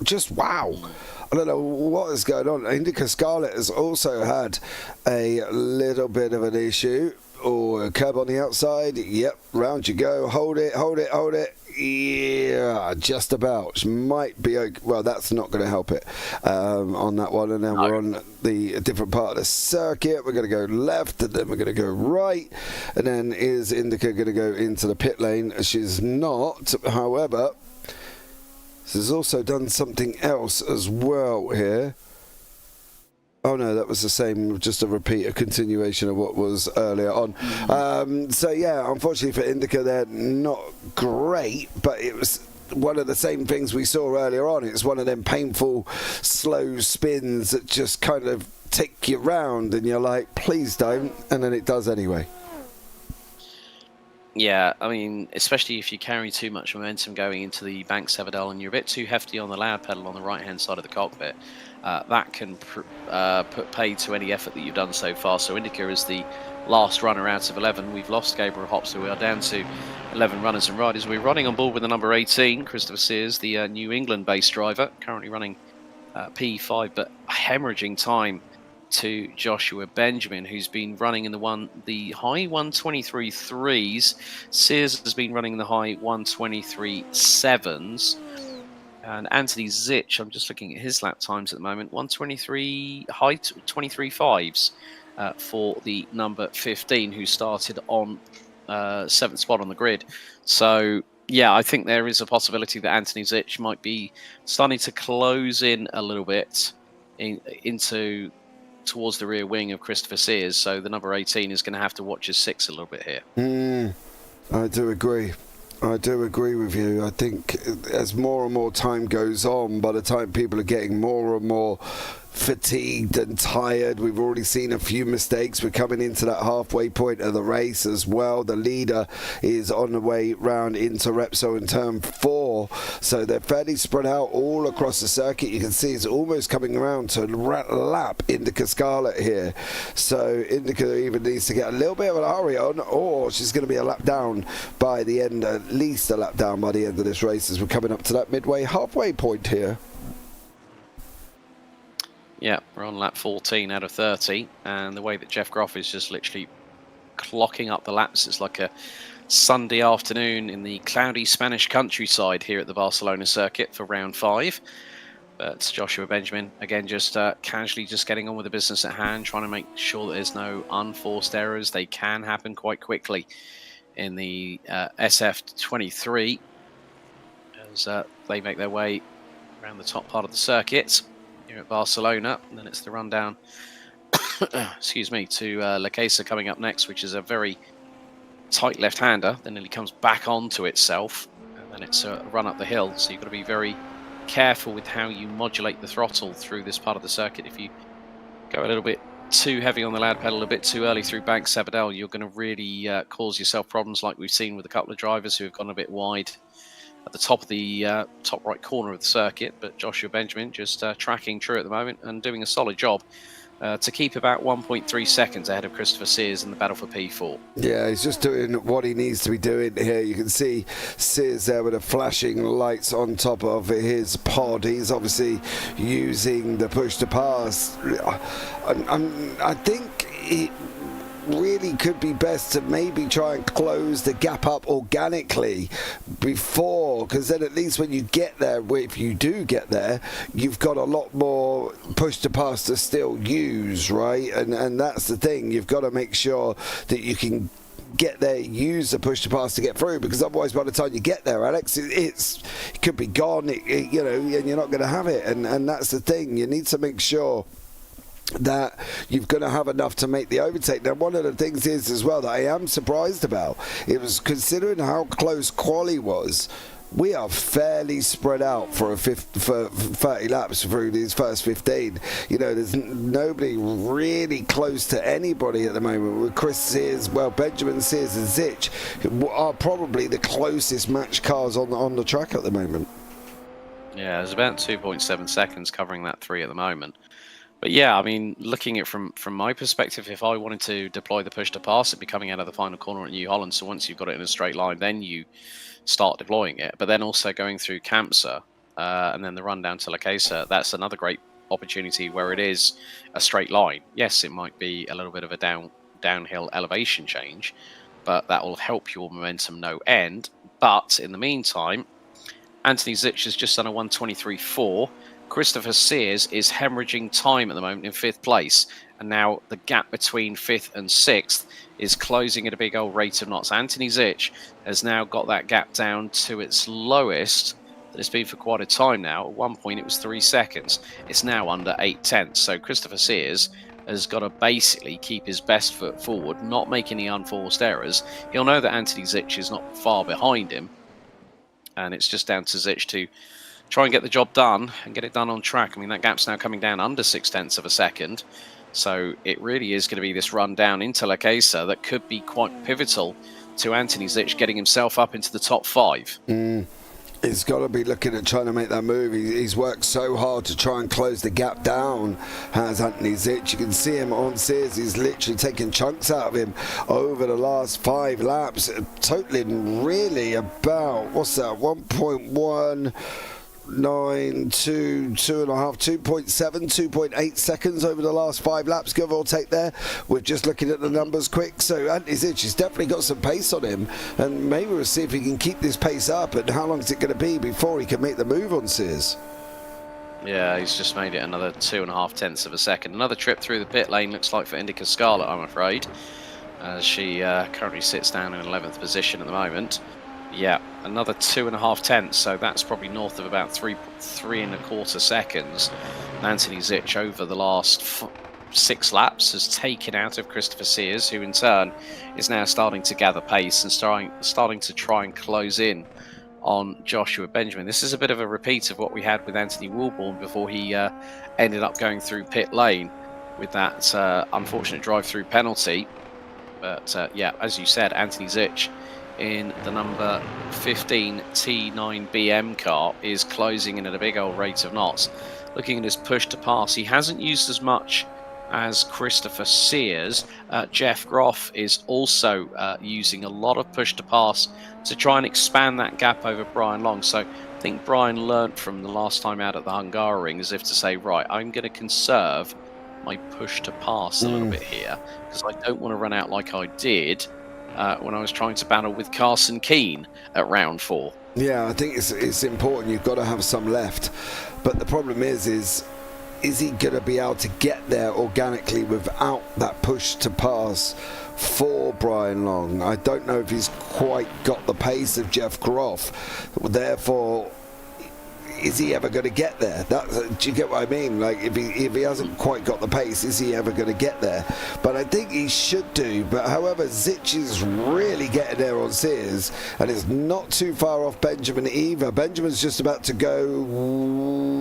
just wow. I don't know what is going on. Indica Scarlet has also had a little bit of an issue. Or a curb on the outside. Yep, round you go. Hold it, hold it, hold it. Yeah, just about. Might be okay. Well, that's not going to help it on that one. And then we're on the different part of the circuit. We're going to go left, and then we're going to go right. And then is Indica going to go into the pit lane? She's not. However, this has also done something else as well here. Oh no, that was the same, just a repeat, a continuation of what was earlier on. So yeah, unfortunately for Indica, they're not great, but it was one of the same things we saw earlier on. It's one of them painful, slow spins that just kind of take you round, and you're like, please don't, and then it does anyway. Yeah, I mean, especially if you carry too much momentum going into the Bank Severdale and you're a bit too hefty on the loud pedal on the right-hand side of the cockpit, that can put paid to any effort that you've done so far. So Indica is the last runner out of 11. We've lost Gabriel Hopp, so we are down to 11 runners and riders. We're running on board with the number 18, Christopher Sears, the New England-based driver, currently running P5, but hemorrhaging time to Joshua Benjamin, who's been running in the high 123.3s. Sears has been running the high 123.7s. And Anthony Zitch, I'm just looking at his lap times at the moment, 123, high 23.5s for the number 15, who started on 7th spot on the grid. So, yeah, I think there is a possibility that Anthony Zitch might be starting to close in a little bit into towards the rear wing of Christopher Sears, so the number 18 is going to have to watch his 6 a little bit here. I do agree. I do agree with you. I think as more and more time goes on, by the time people are getting more and more fatigued and tired, we've already seen a few mistakes. We're coming into that halfway point of the race as well. The leader is on the way round into Repsol in turn 4, so they're fairly spread out all across the circuit. You can see it's almost coming around to lap Indica Scarlet here, so Indica even needs to get a little bit of a hurry on, or she's going to be a lap down by the end, at least a lap down by the end of this race, as we're coming up to that midway halfway point here. Yeah, we're on lap 14 out of 30, and the way that Jeff Groff is just literally clocking up the laps, it's like a Sunday afternoon in the cloudy Spanish countryside here at the Barcelona circuit for round 5. But Joshua Benjamin, again, just casually just getting on with the business at hand, trying to make sure that there's no unforced errors. They can happen quite quickly in the SF23 as they make their way around the top part of the circuit here at Barcelona. And then it's the run down excuse me, to La Casa coming up next, which is a very tight left-hander. Then it comes back onto itself, and then it's a run up the hill. So you've got to be very careful with how you modulate the throttle through this part of the circuit. If you go a little bit too heavy on the loud pedal a bit too early through Bank Severdale, you're going to really cause yourself problems, like we've seen with a couple of drivers who have gone a bit wide at the top of the top right corner of the circuit. But Joshua Benjamin just tracking true at the moment and doing a solid job to keep about 1.3 seconds ahead of Christopher Sears in the battle for P4. Yeah, he's just doing what he needs to be doing here. You can see Sears there with the flashing lights on top of his pod. He's obviously using the push to pass. I think it really could be best to maybe try and close the gap up organically before, because then at least when you get there, if you do get there, you've got a lot more push to pass to still use, right? And that's the thing, you've got to make sure that you can get there, use the push to pass to get through, because otherwise by the time you get there, Alex, it could be gone, you know, and you're not going to have it. And that's the thing, you need to make sure that you've got to have enough to make the overtake. Now, one of the things is as well that I am surprised about, it was considering how close quali was, we are fairly spread out for 30 laps through these first 15. You know, there's nobody really close to anybody at the moment. With Chris Sears, well, Benjamin Sears and Zitch are probably the closest match cars on the track at the moment. Yeah, there's about 2.7 seconds covering that 3 at the moment. But yeah, I mean, looking at it from my perspective, if I wanted to deploy the push to pass, it'd be coming out of the final corner at New Holland. So once you've got it in a straight line, then you start deploying it. But then also going through Kamsa and then the run down to Lakesa, that's another great opportunity where it is a straight line. Yes, it might be a little bit of a downhill elevation change, but that will help your momentum no end. But in the meantime, Anthony Zitch has just done a 1:23.4. Christopher Sears is hemorrhaging time at the moment in 5th place. And now the gap between 5th and 6th is closing at a big old rate of knots. Anthony Zitch has now got that gap down to its lowest that it's been for quite a time now. At one point it was 3 seconds. It's now under 8/10. So Christopher Sears has got to basically keep his best foot forward, not make any unforced errors. He'll know that Anthony Zitch is not far behind him. And it's just down to Zitch to try and get the job done and get it done on track. I mean, that gap's now coming down under 0.6 of a second. So it really is going to be this run down into Lakesa that could be quite pivotal to Anthony Zitch getting himself up into the top 5. He's got to be looking at trying to make that move. He's worked so hard to try and close the gap down, has Anthony Zitch. You can see him on Sears. He's literally taking chunks out of him over the last 5 laps, totaling really about, what's that, 1.1... 2.7, 2.8 seconds over the last 5 laps, give or take there. We're just looking at the numbers quick. So Anthony Zitch has definitely got some pace on him, and maybe we'll see if he can keep this pace up. And how long is it going to be before he can make the move on Sears? Yeah, he's just made it another 2.5 of a second. Another trip through the pit lane looks like for Indica Scarlett, I'm afraid, as she currently sits down in 11th position at the moment. Yeah, another 2.5, so that's probably north of about 3.25 seconds. Anthony Zitch over the last 6 laps has taken out of Christopher Sears, who in turn is now starting to gather pace and starting to try and close in on Joshua Benjamin. This is a bit of a repeat of what we had with Anthony Wilborn before he ended up going through pit lane with that unfortunate drive-through penalty. But yeah, as you said, Anthony Zitch in the number 15 T9BM car is closing in at a big old rate of knots. Looking at his push to pass, he hasn't used as much as Christopher Sears. Jeff Groff is also using a lot of push to pass to try and expand that gap over Brian Long. So I think Brian learnt from the last time out at the Hungaroring, as if to say, right, I'm going to conserve my push to pass a little bit here, because I don't want to run out like I did when I was trying to battle with Carson Keane at round 4. Yeah, I think it's important. You've got to have some left, but the problem is he going to be able to get there organically without that push to pass for Brian Long? I don't know if he's quite got the pace of Jeff Groff. Therefore, is he ever going to get there? Do you get what I mean? Like, if he hasn't quite got the pace, is he ever going to get there? But I think he should do. But however, Zitch is really getting there on Sears, and it's not too far off Benjamin either. Benjamin's just about to go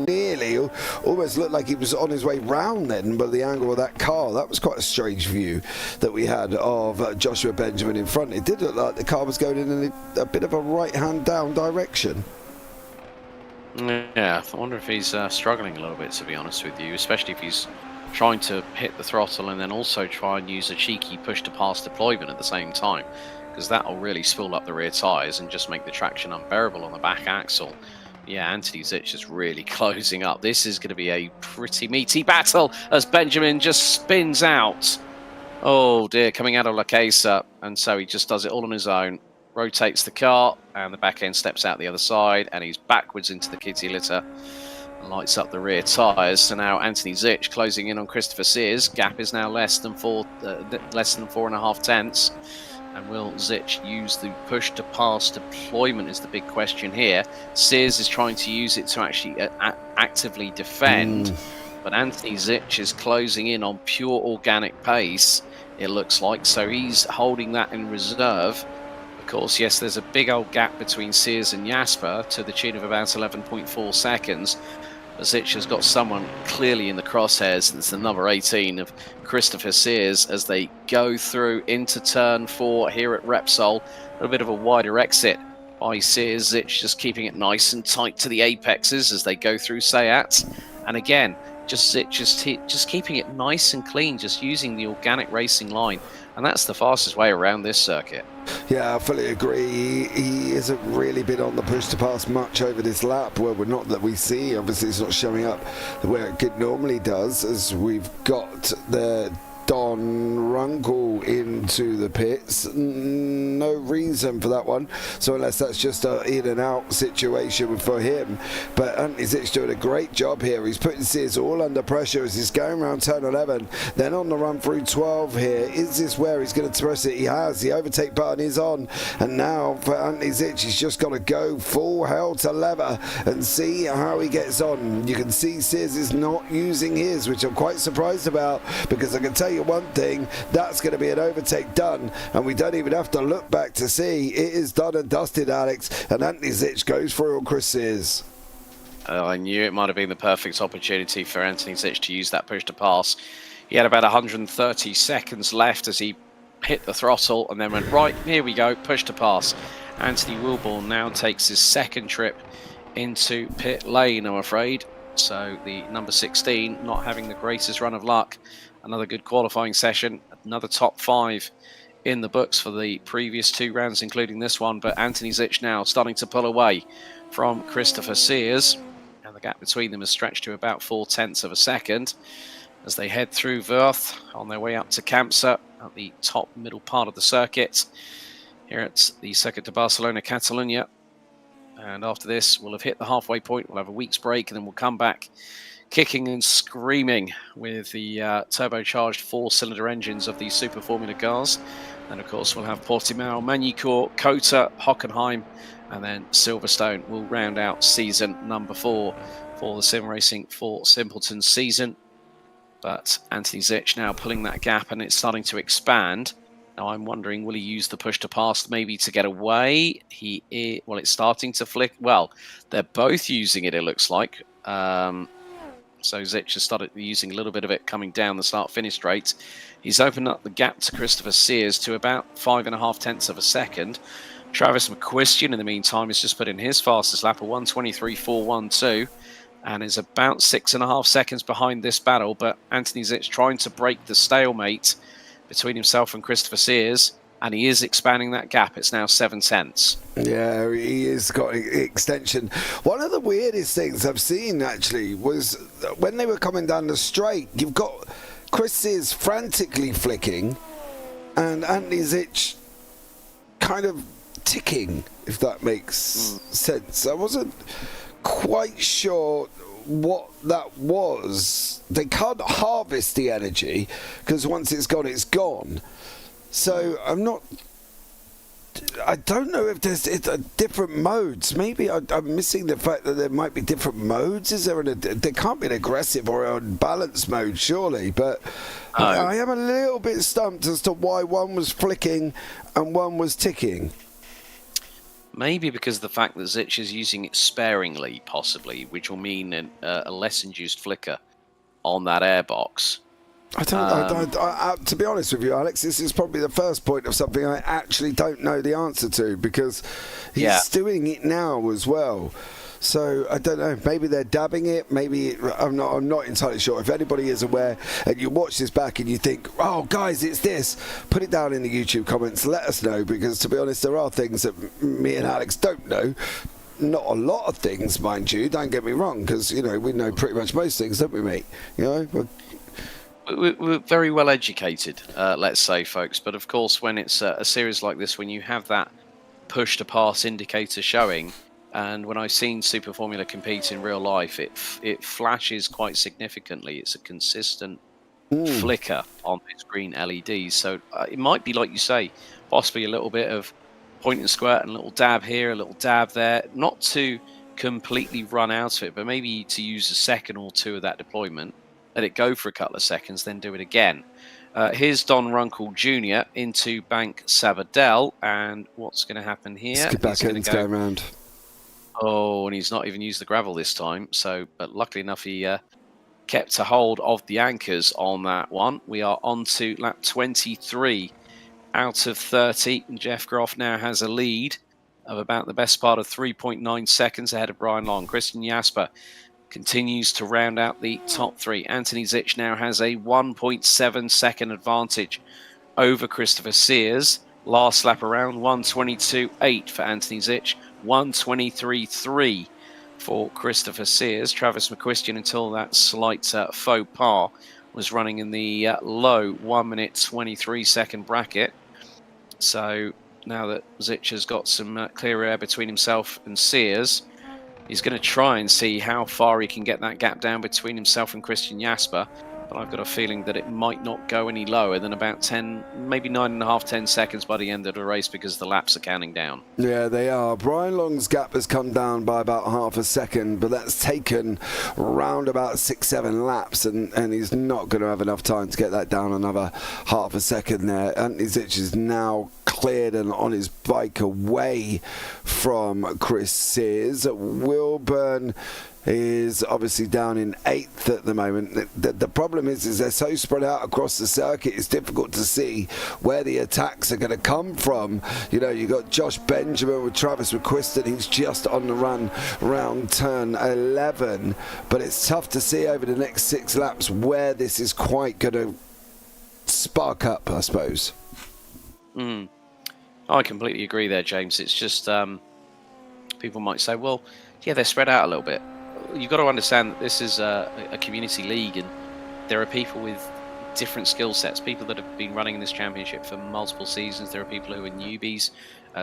nearly, almost looked like he was on his way round then by the angle of that car. That was quite a strange view that we had of Joshua Benjamin in front. It did look like the car was going in a bit of a right-hand down direction. Yeah, I wonder if he's struggling a little bit, to be honest with you, especially if he's trying to hit the throttle and then also try and use a cheeky push-to-pass deployment at the same time, because that'll really spool up the rear tyres and just make the traction unbearable on the back axle. Yeah, Anthony Zitch is really closing up. This is going to be a pretty meaty battle as Benjamin just spins out. Oh dear, coming out of Lakesa, and so he just does it all on his own. Rotates the car, and the back end steps out the other side, and he's backwards into the kiddie litter and lights up the rear tyres. So now Anthony Zitch closing in on Christopher Sears. Gap is now less than 4.5 tenths. And will Zitch use the push to pass deployment is the big question here. Sears is trying to use it to actually actively defend, but Anthony Zitch is closing in on pure organic pace, it looks like, so he's holding that in reserve. Of course, yes, there's a big old gap between Sears and Jasper to the tune of about 11.4 seconds. But Zitch has got someone clearly in the crosshairs, and it's the number 18 of Christopher Sears as they go through into turn 4 here at Repsol. A little bit of a wider exit by Sears, just keeping it nice and tight to the apexes as they go through Sayat. And again, just keeping it nice and clean, just using the organic racing line. And that's the fastest way around this circuit. Yeah, I fully agree. He hasn't really been on the push to pass much over this lap. Well, we're not that we see. Obviously, it's not showing up where it normally does, as we've got the Don Runkle into the pits. No reason for that one, so unless that's just an in and out situation for him. But Anthony Zitch doing a great job here. He's putting Sears all under pressure as he's going around turn 11, then on the run through 12 here. Is this where he's going to press it? He has. The overtake button is on, and now for Anthony Zitch, he's just got to go full hell to leather and see how he gets on. You can see Sears is not using his, which I'm quite surprised about, because I can tell you one thing, that's going to be an overtake done, and we don't even have to look back to see. It is done and dusted, Alex, and Anthony Zitch goes through on Chris Sears. I knew it might have been the perfect opportunity for Anthony Zitch to use that push to pass. He had about 130 seconds left as he hit the throttle and then went, right, here we go, push to pass. Anthony Wilborn now takes his second trip into pit lane, I'm afraid. So the number 16 not having the greatest run of luck. Another good qualifying session, another top 5 in the books for the previous 2 rounds, including this one. But Anthony Zitch now starting to pull away from Christopher Sears, and the gap between them is stretched to about 0.4 of a second as they head through Wörth on their way up to Campsa at the top middle part of the circuit here at the Circuit de Barcelona, Catalunya. And after this, we'll have hit the halfway point, we'll have a week's break, and then we'll come back kicking and screaming with the turbocharged 4-cylinder engines of the Super Formula cars. And of course, we'll have Portimao, Magny-Cours, Kota, Hockenheim, and then Silverstone will round out season number 4 for the Sim Racing for Simpletons season. But Anthony Zitch now pulling that gap, and it's starting to expand. Now I'm wondering, will he use the push to pass maybe to get away? Well, it's starting to flick. Well, they're both using it, it looks like. So Zitch has started using a little bit of it coming down the start-finish straight. He's opened up the gap to Christopher Sears to about 5.5 of a second. Travis McQuistion, in the meantime, has just put in his fastest lap, a 1:23.412, and is about 6.5 seconds behind this battle. But Anthony Zitch trying to break the stalemate between himself and Christopher Sears, and he is expanding that gap. It's now 0.7. Yeah, he has got an extension. One of the weirdest things I've seen, actually, was when they were coming down the straight, you've got Chris Sears frantically flicking and Anthony Zitch kind of ticking, if that makes sense. I wasn't quite sure what that was. They can't harvest the energy, because once it's gone, it's gone. So I don't know if there's different modes. Maybe I'm missing the fact that there might be different modes. There can't be an aggressive or a balanced mode, surely. But I am a little bit stumped as to why one was flicking and one was ticking. Maybe because of the fact that Zitch is using it sparingly, possibly, which will mean a less induced flicker on that airbox. To be honest with you, Alex, this is probably the first point of something I actually don't know the answer to, because he's doing it now as well. So I don't know. Maybe they're dabbing it. Maybe I'm not entirely sure. If anybody is aware and you watch this back and you think, "Oh, guys, it's this," put it down in the YouTube comments. Let us know, because to be honest, there are things that me and Alex don't know. Not a lot of things, mind you. Don't get me wrong, because we know pretty much most things, don't we, mate? We're very well educated, let's say, folks. But of course, when it's a series like this, when you have that push to pass indicator showing, and when I've seen Super Formula compete in real life, it flashes quite significantly. It's a consistent flicker on its green LEDs. So it might be, like you say, possibly a little bit of point and squirt and a little dab here, a little dab there. Not to completely run out of it, but maybe to use a second or two of that deployment. Let it go for a couple of seconds, then do it again. Here's Don Runkle Jr. into Bank Sabadell, and what's going to happen here? Back ends go around. Oh, and he's not even used the gravel this time. But luckily enough, he kept a hold of the anchors on that one. We are on to lap 23 out of 30, and Jeff Groff now has a lead of about the best part of 3.9 seconds ahead of Brian Long. Christian Jasper continues to round out the top three. Anthony Zitch now has a 1.7 second advantage over Christopher Sears. Last lap around, 1:22.8 for Anthony Zitch, 1:23.3 for Christopher Sears. Travis McQuistion, until that slight faux pas, was running in the low 1 minute 23 second bracket. So now that Zitch has got some clear air between himself and Sears, he's going to try and see how far he can get that gap down between himself and Christian Jasper. But I've got a feeling that it might not go any lower than about 10, maybe 9.5, 10 seconds by the end of the race, because the laps are counting down. Yeah, they are. Brian Long's gap has come down by about half a second, but that's taken around about 6-7 laps, and he's not going to have enough time to get that down another half a second there. Anthony Zitch is now cleared and on his bike away from Chris Sears. Wilburn is obviously down in 8th at the moment. The problem is they're so spread out across the circuit, it's difficult to see where the attacks are going to come from. You know, you've got Josh Benjamin with Travis McQuiston, he's just on the run around turn 11, but it's tough to see over the next 6 laps where this is quite going to spark up, I suppose. I completely agree there, James. It's just people might say, well, yeah, they're spread out a little bit. You've got to understand that this is a community league, and there are people with different skill sets, people that have been running in this championship for multiple seasons. There are people who are newbies,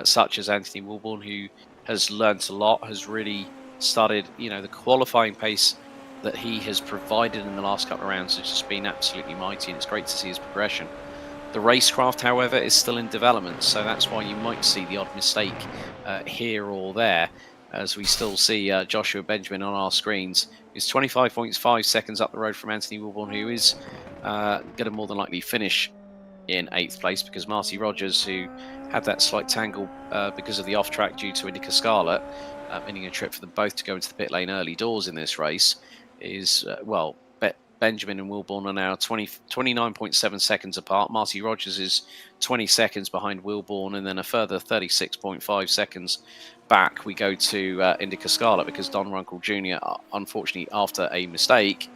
such as Anthony Wilborn, who has learnt a lot, has really started, the qualifying pace that he has provided in the last couple of rounds has just been absolutely mighty, and it's great to see his progression. The racecraft, however, is still in development, so that's why you might see the odd mistake here or there, as we still see Joshua Benjamin on our screens, who's 25.5 seconds up the road from Anthony Wilborn, who is going to more than likely finish in 8th place, because Marty Rogers, who had that slight tangle because of the off-track due to Indica Scarlet, meaning a trip for them both to go into the pit lane early doors in this race, is, Benjamin and Wilborn are now 29.7 seconds apart. Marty Rogers is 20 seconds behind Wilborn, and then a further 36.5 seconds back we go to Indica Scarlet, because Don Runkle Jr., unfortunately, after a mistake,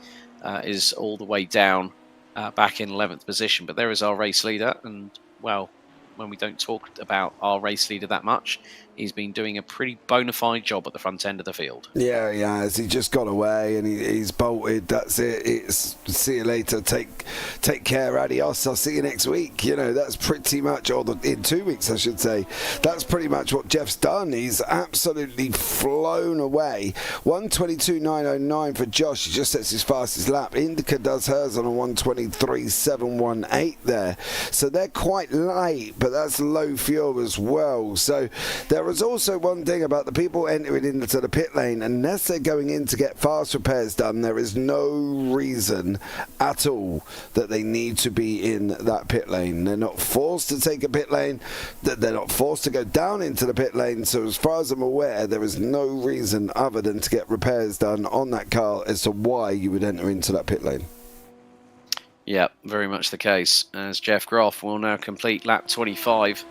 is all the way down back in 11th position. But there is our race leader, and, well, when we don't talk about our race leader that much, he's been doing a pretty bona fide job at the front end of the field. Yeah, he has. He just got away and he's bolted. That's it. It's see you later. Take care. Adios. I'll see you next week. That's pretty much, or in 2 weeks, I should say. That's pretty much what Jeff's done. He's absolutely flown away. 1:22.909 for Josh. He just sets his fastest lap. Indica does hers on a 1:23.718 there. So they're quite light, but that's low fuel as well. So there is also one thing about the people entering into the pit lane. Unless they're going in to get fast repairs done, there is no reason at all that they need to be in that pit lane. They're not forced to take a pit lane. They're not forced to go down into the pit lane. So as far as I'm aware, there is no reason other than to get repairs done on that car as to why you would enter into that pit lane. Yeah, very much the case, as Jeff Groff will now complete lap 25.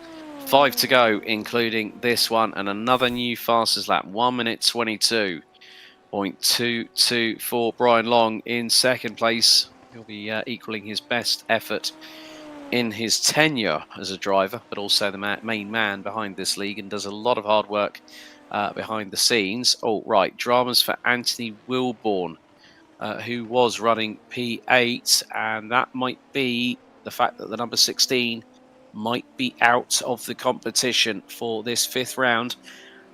5 to go, including this one, and another new fastest lap, 1:22.22 for Brian Long in second place. He'll be equaling his best effort in his tenure as a driver, but also the main man behind this league, and does a lot of hard work behind the scenes. Oh, right, dramas for Anthony Wilborn, who was running P8, and that might be the fact that the number 16 might be out of the competition for this 5th round.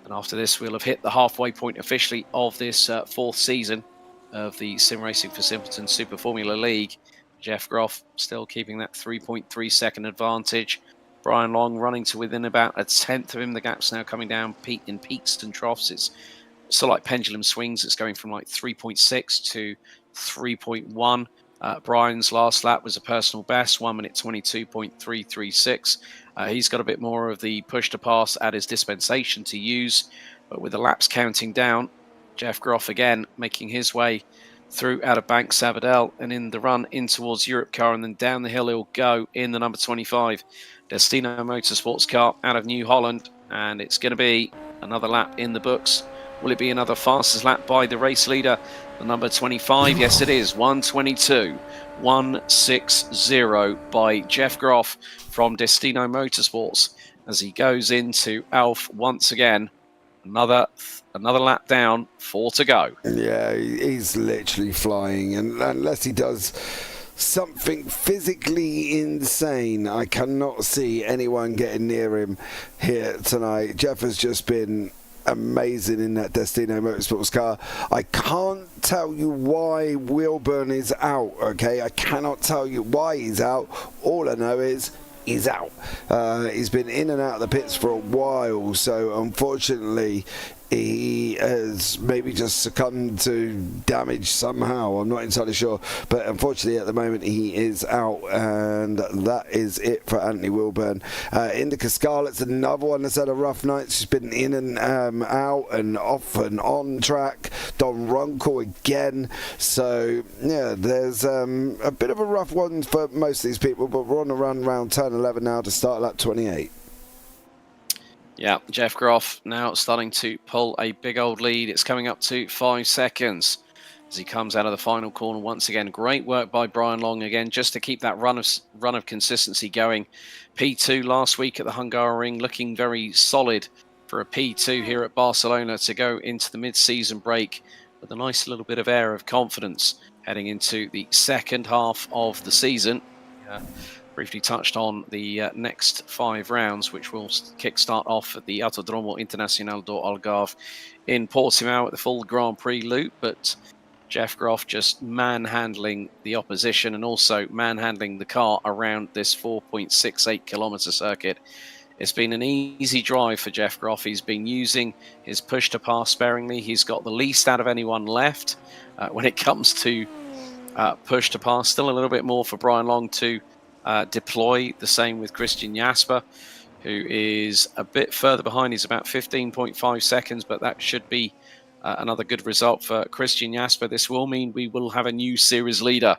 And after this, we'll have hit the halfway point officially of this 4th season of the Sim Racing for Simpleton Super Formula League. Jeff Groff still keeping that 3.3 second advantage. Brian Long running to within about a 10th of him. The gap's now coming down in peaks and troughs. It's still like pendulum swings. It's going from like 3.6 to 3.1. Brian's last lap was a personal best, 1:22.336. He's got a bit more of the push to pass at his dispensation to use, but with the laps counting down, Jeff Groff again making his way through out of Bank Sabadell and in the run in towards Europe car, and then down the hill he'll go in the number 25 Destino Motorsports car out of New Holland. and it's going to be another lap in the books. Will it be another fastest lap by the race leader, the number 25? Yes, it is. 1:22.160 by Jeff Groff from Destino Motorsports as he goes into Alf once again. Another lap down, 4 to go. Yeah, he's literally flying, and unless he does something physically insane, I cannot see anyone getting near him here tonight. Jeff has just been amazing in that Destino Motorsports car. I can't tell you why Wilburn is out, okay? I cannot tell you why he's out. All I know is he's out. He's been in and out of the pits for a while, so unfortunately he has maybe just succumbed to damage somehow. I'm not entirely sure, but unfortunately at the moment he is out, and that is it for Anthony Wilburn. Indica Scarlett's another one that's had a rough night. She's been in and out and off and on track. Don Runkle again. So yeah, there's a bit of a rough one for most of these people, but we're on the run round turn 11 now to start lap 28. Yeah, Jeff Groff now starting to pull a big old lead. It's coming up to 5 seconds as he comes out of the final corner once again. Great work by Brian Long again, just to keep that run of consistency going. P2 last week at the Hungaroring, looking very solid for a P2 here at Barcelona to go into the mid-season break with a nice little bit of air of confidence heading into the second half of the season. Briefly touched on the next 5 rounds, which will kick-start off at the Autodromo Internacional do Algarve in Portimao at the full Grand Prix loop. But Jeff Groff just manhandling the opposition and also manhandling the car around this 4.68 kilometre circuit. It's been an easy drive for Jeff Groff. He's been using his push to pass sparingly. He's got the least out of anyone left when it comes to push to pass. Still a little bit more for Brian Long to deploy. The same with Christian Jasper, who is a bit further behind. He's about 15.5 seconds, but that should be another good result for Christian Jasper. This will mean we will have a new series leader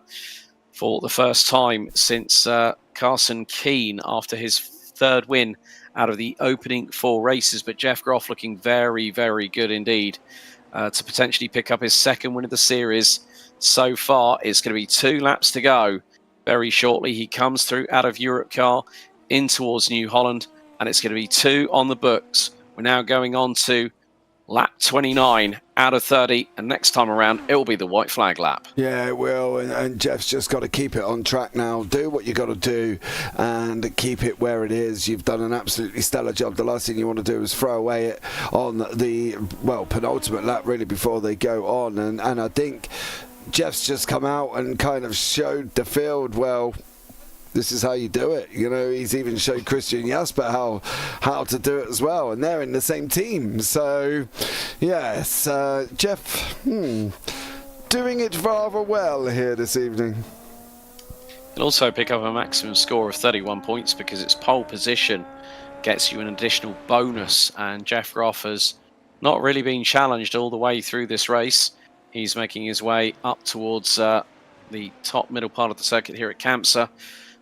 for the first time since Carson Keane after his 3rd win out of the opening 4 races. But Jeff Groff looking very, very good indeed to potentially pick up his 2nd win of the series so far. It's going to be 2 laps to go. Very shortly, he comes through out of Europe car in towards New Holland, and it's going to be 2 on the books. We're now going on to lap 29 out of 30, and next time around, it will be the white flag lap. Yeah, it will, and Jeff's just got to keep it on track now. Do what you got to do and keep it where it is. You've done an absolutely stellar job. The last thing you want to do is throw away it on the, well, penultimate lap, really, before they go on, and I think Jeff's just come out and kind of showed the field, well, this is how you do it. You know, he's even showed Christian Jasper how to do it as well, and they're in the same team. So, yes, Jeff, doing it rather well here this evening. He'll also pick up a maximum score of 31 points because its pole position gets you an additional bonus, and Jeff Groff has not really been challenged all the way through this race. He's making his way up towards the top middle part of the circuit here at Campsa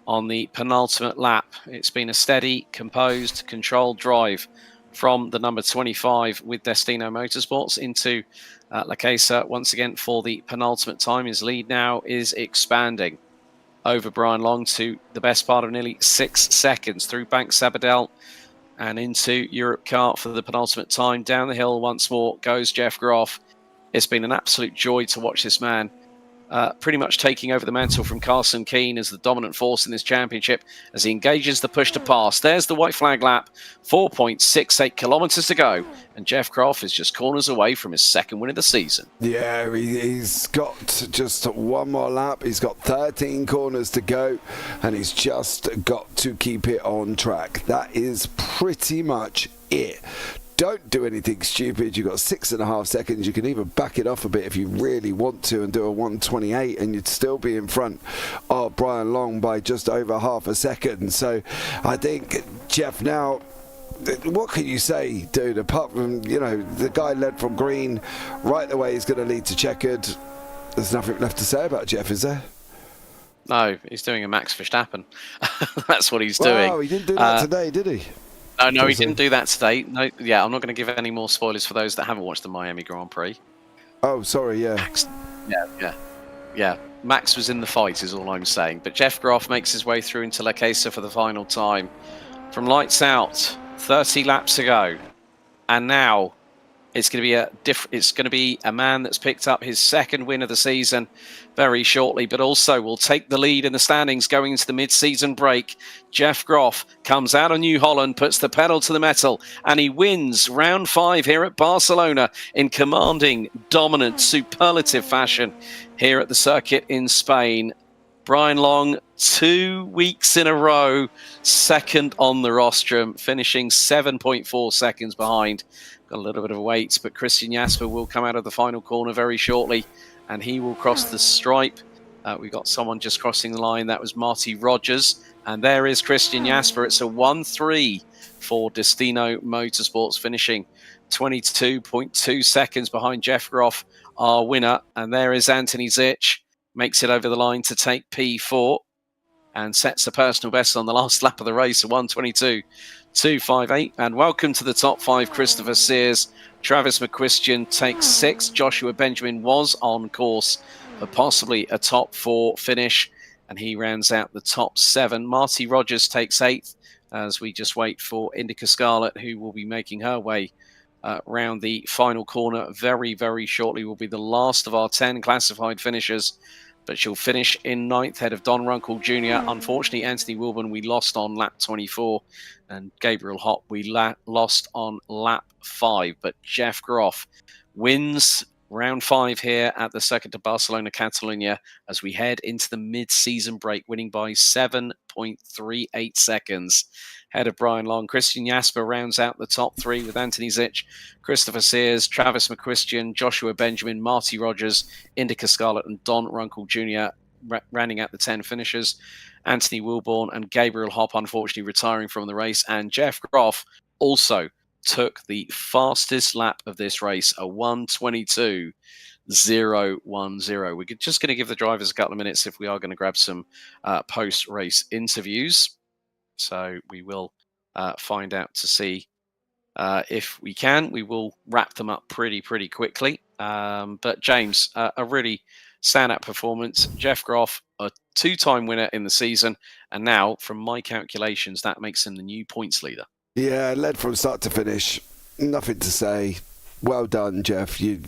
on the penultimate lap. It's been a steady, composed, controlled drive from the number 25 with Destino Motorsports into La Casa once again for the penultimate time. His lead now is expanding over Brian Long to the best part of nearly 6 seconds through Bank Sabadell and into Europe car for the penultimate time. Down the hill once more goes Jeff Groff. It's been an absolute joy to watch this man pretty much taking over the mantle from Carson Keane as the dominant force in this championship as he engages the push to pass. There's the white flag lap, 4.68 kilometres to go, and Jeff Groff is just corners away from his 2nd win of the season. Yeah, he's got just one more lap. He's got 13 corners to go, and he's just got to keep it on track. That is pretty much it. Don't do anything stupid. You've got 6.5 seconds. You can even back it off a bit if you really want to and do a 1:28, and you'd still be in front of Brian Long by just over half a second. So I think Jeff now, what can you say, dude, apart from, you know, the guy led from green right the way he's going to lead to checkered. There's nothing left to say about Jeff, is there? No, he's doing a Max Verstappen. That's what he's doing. Oh, he didn't do that today, did he? No, he didn't do that today. No, yeah, I'm not going to give any more spoilers for those that haven't watched the Miami Grand Prix. Oh, sorry, yeah. Max, yeah. Max was in the fight, is all I'm saying. But Jeff Groff makes his way through into La Casa for the final time. From lights out, 30 laps to go, and now it's going to be a man that's picked up his second win of the season very shortly, but also will take the lead in the standings going into the mid-season break. Jeff Groff comes out of New Holland, puts the pedal to the metal, and he wins round 5 here at Barcelona in commanding, dominant, superlative fashion here at the circuit in Spain. Brian Long, 2 weeks in a row, second on the rostrum, finishing 7.4 seconds behind. Got a little bit of a wait, but Christian Jasper will come out of the final corner very shortly, and he will cross the stripe. We got someone just crossing the line. That was Marty Rogers, and there is Christian Jasper. It's a 1-3 for Destino Motorsports, finishing 22.2 seconds behind Jeff Groff, our winner. And there is Anthony Zitch, makes it over the line to take P4 and sets the personal best on the last lap of the race, a 1:22.258. And welcome to the top 5, Christopher Sears. Travis McQuistion takes 6. Joshua Benjamin was on course for possibly a top 4 finish, and he rounds out the top 7. Marty Rogers takes 8th as we just wait for Indica Scarlett, who will be making her way round the final corner very, very shortly. Will be the last of our 10 classified finishers, but she'll finish in 9th, head of Don Runkle Jr. Unfortunately, Anthony Wilburn we lost on lap 24, and Gabriel Hopp we lost on lap 5. But Jeff Groff wins round 5 here at the Circuit de Barcelona, Catalunya, as we head into the mid-season break, winning by 7.38 seconds. Head of Brian Long. Christian Jasper rounds out the top 3 with Anthony Zitch, Christopher Sears, Travis McQuistion, Joshua Benjamin, Marty Rogers, Indica Scarlett, and Don Runkle Jr. Rounding out the 10 finishers. Anthony Wilborn and Gabriel Hopp unfortunately retiring from the race. And Jeff Groff also took the fastest lap of this race, a 1:22.010. We're just going to give the drivers a couple of minutes if we are going to grab some post-race interviews. So we will find out to see if we can. We will wrap them up pretty quickly. But James, a really standout performance. Jeff Groff, a 2-time winner in the season, and now, from my calculations, that makes him the new points leader. Yeah, led from start to finish. Nothing to say. Well done, Jeff. You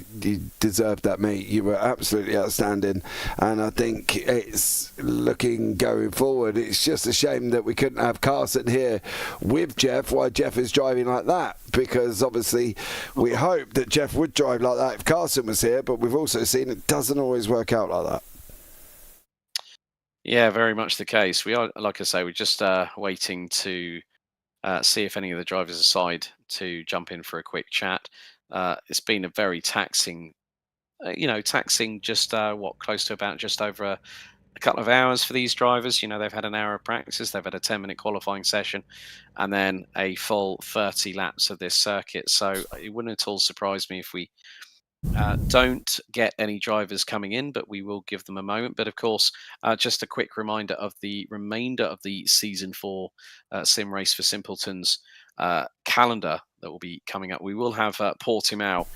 deserved that, mate. You were absolutely outstanding. And I think it's looking going forward. It's just a shame that we couldn't have Carson here with Jeff while Jeff is driving like that. Because obviously we hoped that Jeff would drive like that if Carson was here. But we've also seen it doesn't always work out like that. Yeah, very much the case. We are, like I say, we're just waiting to see if any of the drivers decide to jump in for a quick chat. It's been a very taxing, just close to about just over a couple of hours for these drivers. They've had an hour of practice, they've had a 10-minute qualifying session, and then a full 30 laps of this circuit. So it wouldn't at all surprise me if we don't get any drivers coming in, but we will give them a moment. But of course, just a quick reminder of the remainder of the Season 4 Sim Race for Simpletons calendar that will be coming up. We will have Portimao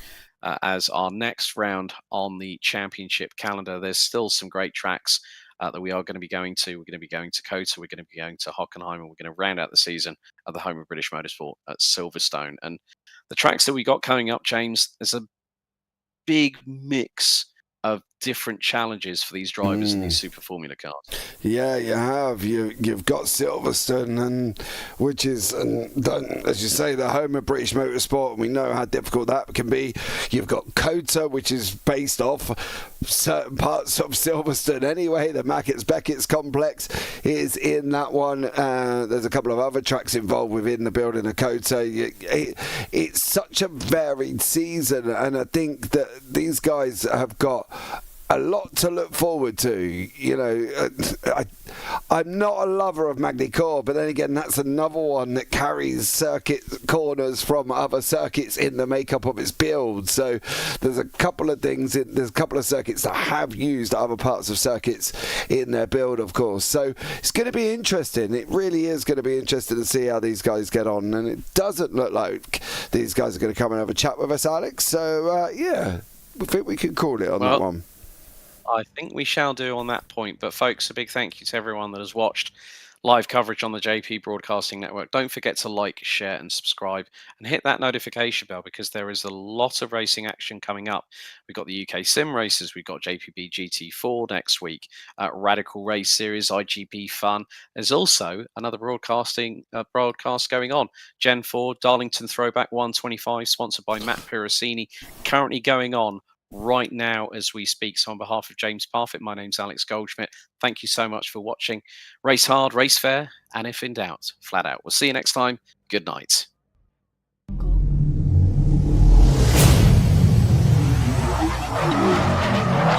as our next round on the championship calendar. There's still some great tracks that we are going to be going to. We're going to be going to Kota, we're going to be going to Hockenheim, and we're going to round out the season at the home of British Motorsport at Silverstone. And the tracks that we got coming up, James, there's a big mix of different challenges for these drivers in these Super Formula cars. Yeah, you have. You've got Silverstone, which is, as you say, the home of British Motorsport, and we know how difficult that can be. You've got Kota, which is based off certain parts of Silverstone anyway. The Beckett's complex is in that one. There's a couple of other tracks involved within the building of Kota. It's such a varied season, and I think that these guys have got a lot to look forward to. You know, I'm not a lover of Magny-Cours, but then again, that's another one that carries circuit corners from other circuits in the makeup of its build. So there's a couple of things, there's a couple of circuits that have used other parts of circuits in their build, of course. So it's going to be interesting. It really is going to be interesting to see how these guys get on. And it doesn't look like these guys are going to come and have a chat with us, Alex. So, yeah, we think we can call it on that one. I think we shall do on that point. But folks, a big thank you to everyone that has watched live coverage on the JP Broadcasting Network. Don't forget to like, share and subscribe and hit that notification bell, because there is a lot of racing action coming up. We've got the UK Sim races, we've got JPB GT4 next week, Radical Race Series, IGP Fun. There's also another broadcast going on, Gen 4 Darlington Throwback 125, sponsored by Matt Pirosini, currently going on right now as we speak. So on behalf of James Parfitt, my name's Alex Goldschmidt. Thank you so much for watching. Race hard, race fair, and if in doubt, flat out. We'll see you next time. Good night.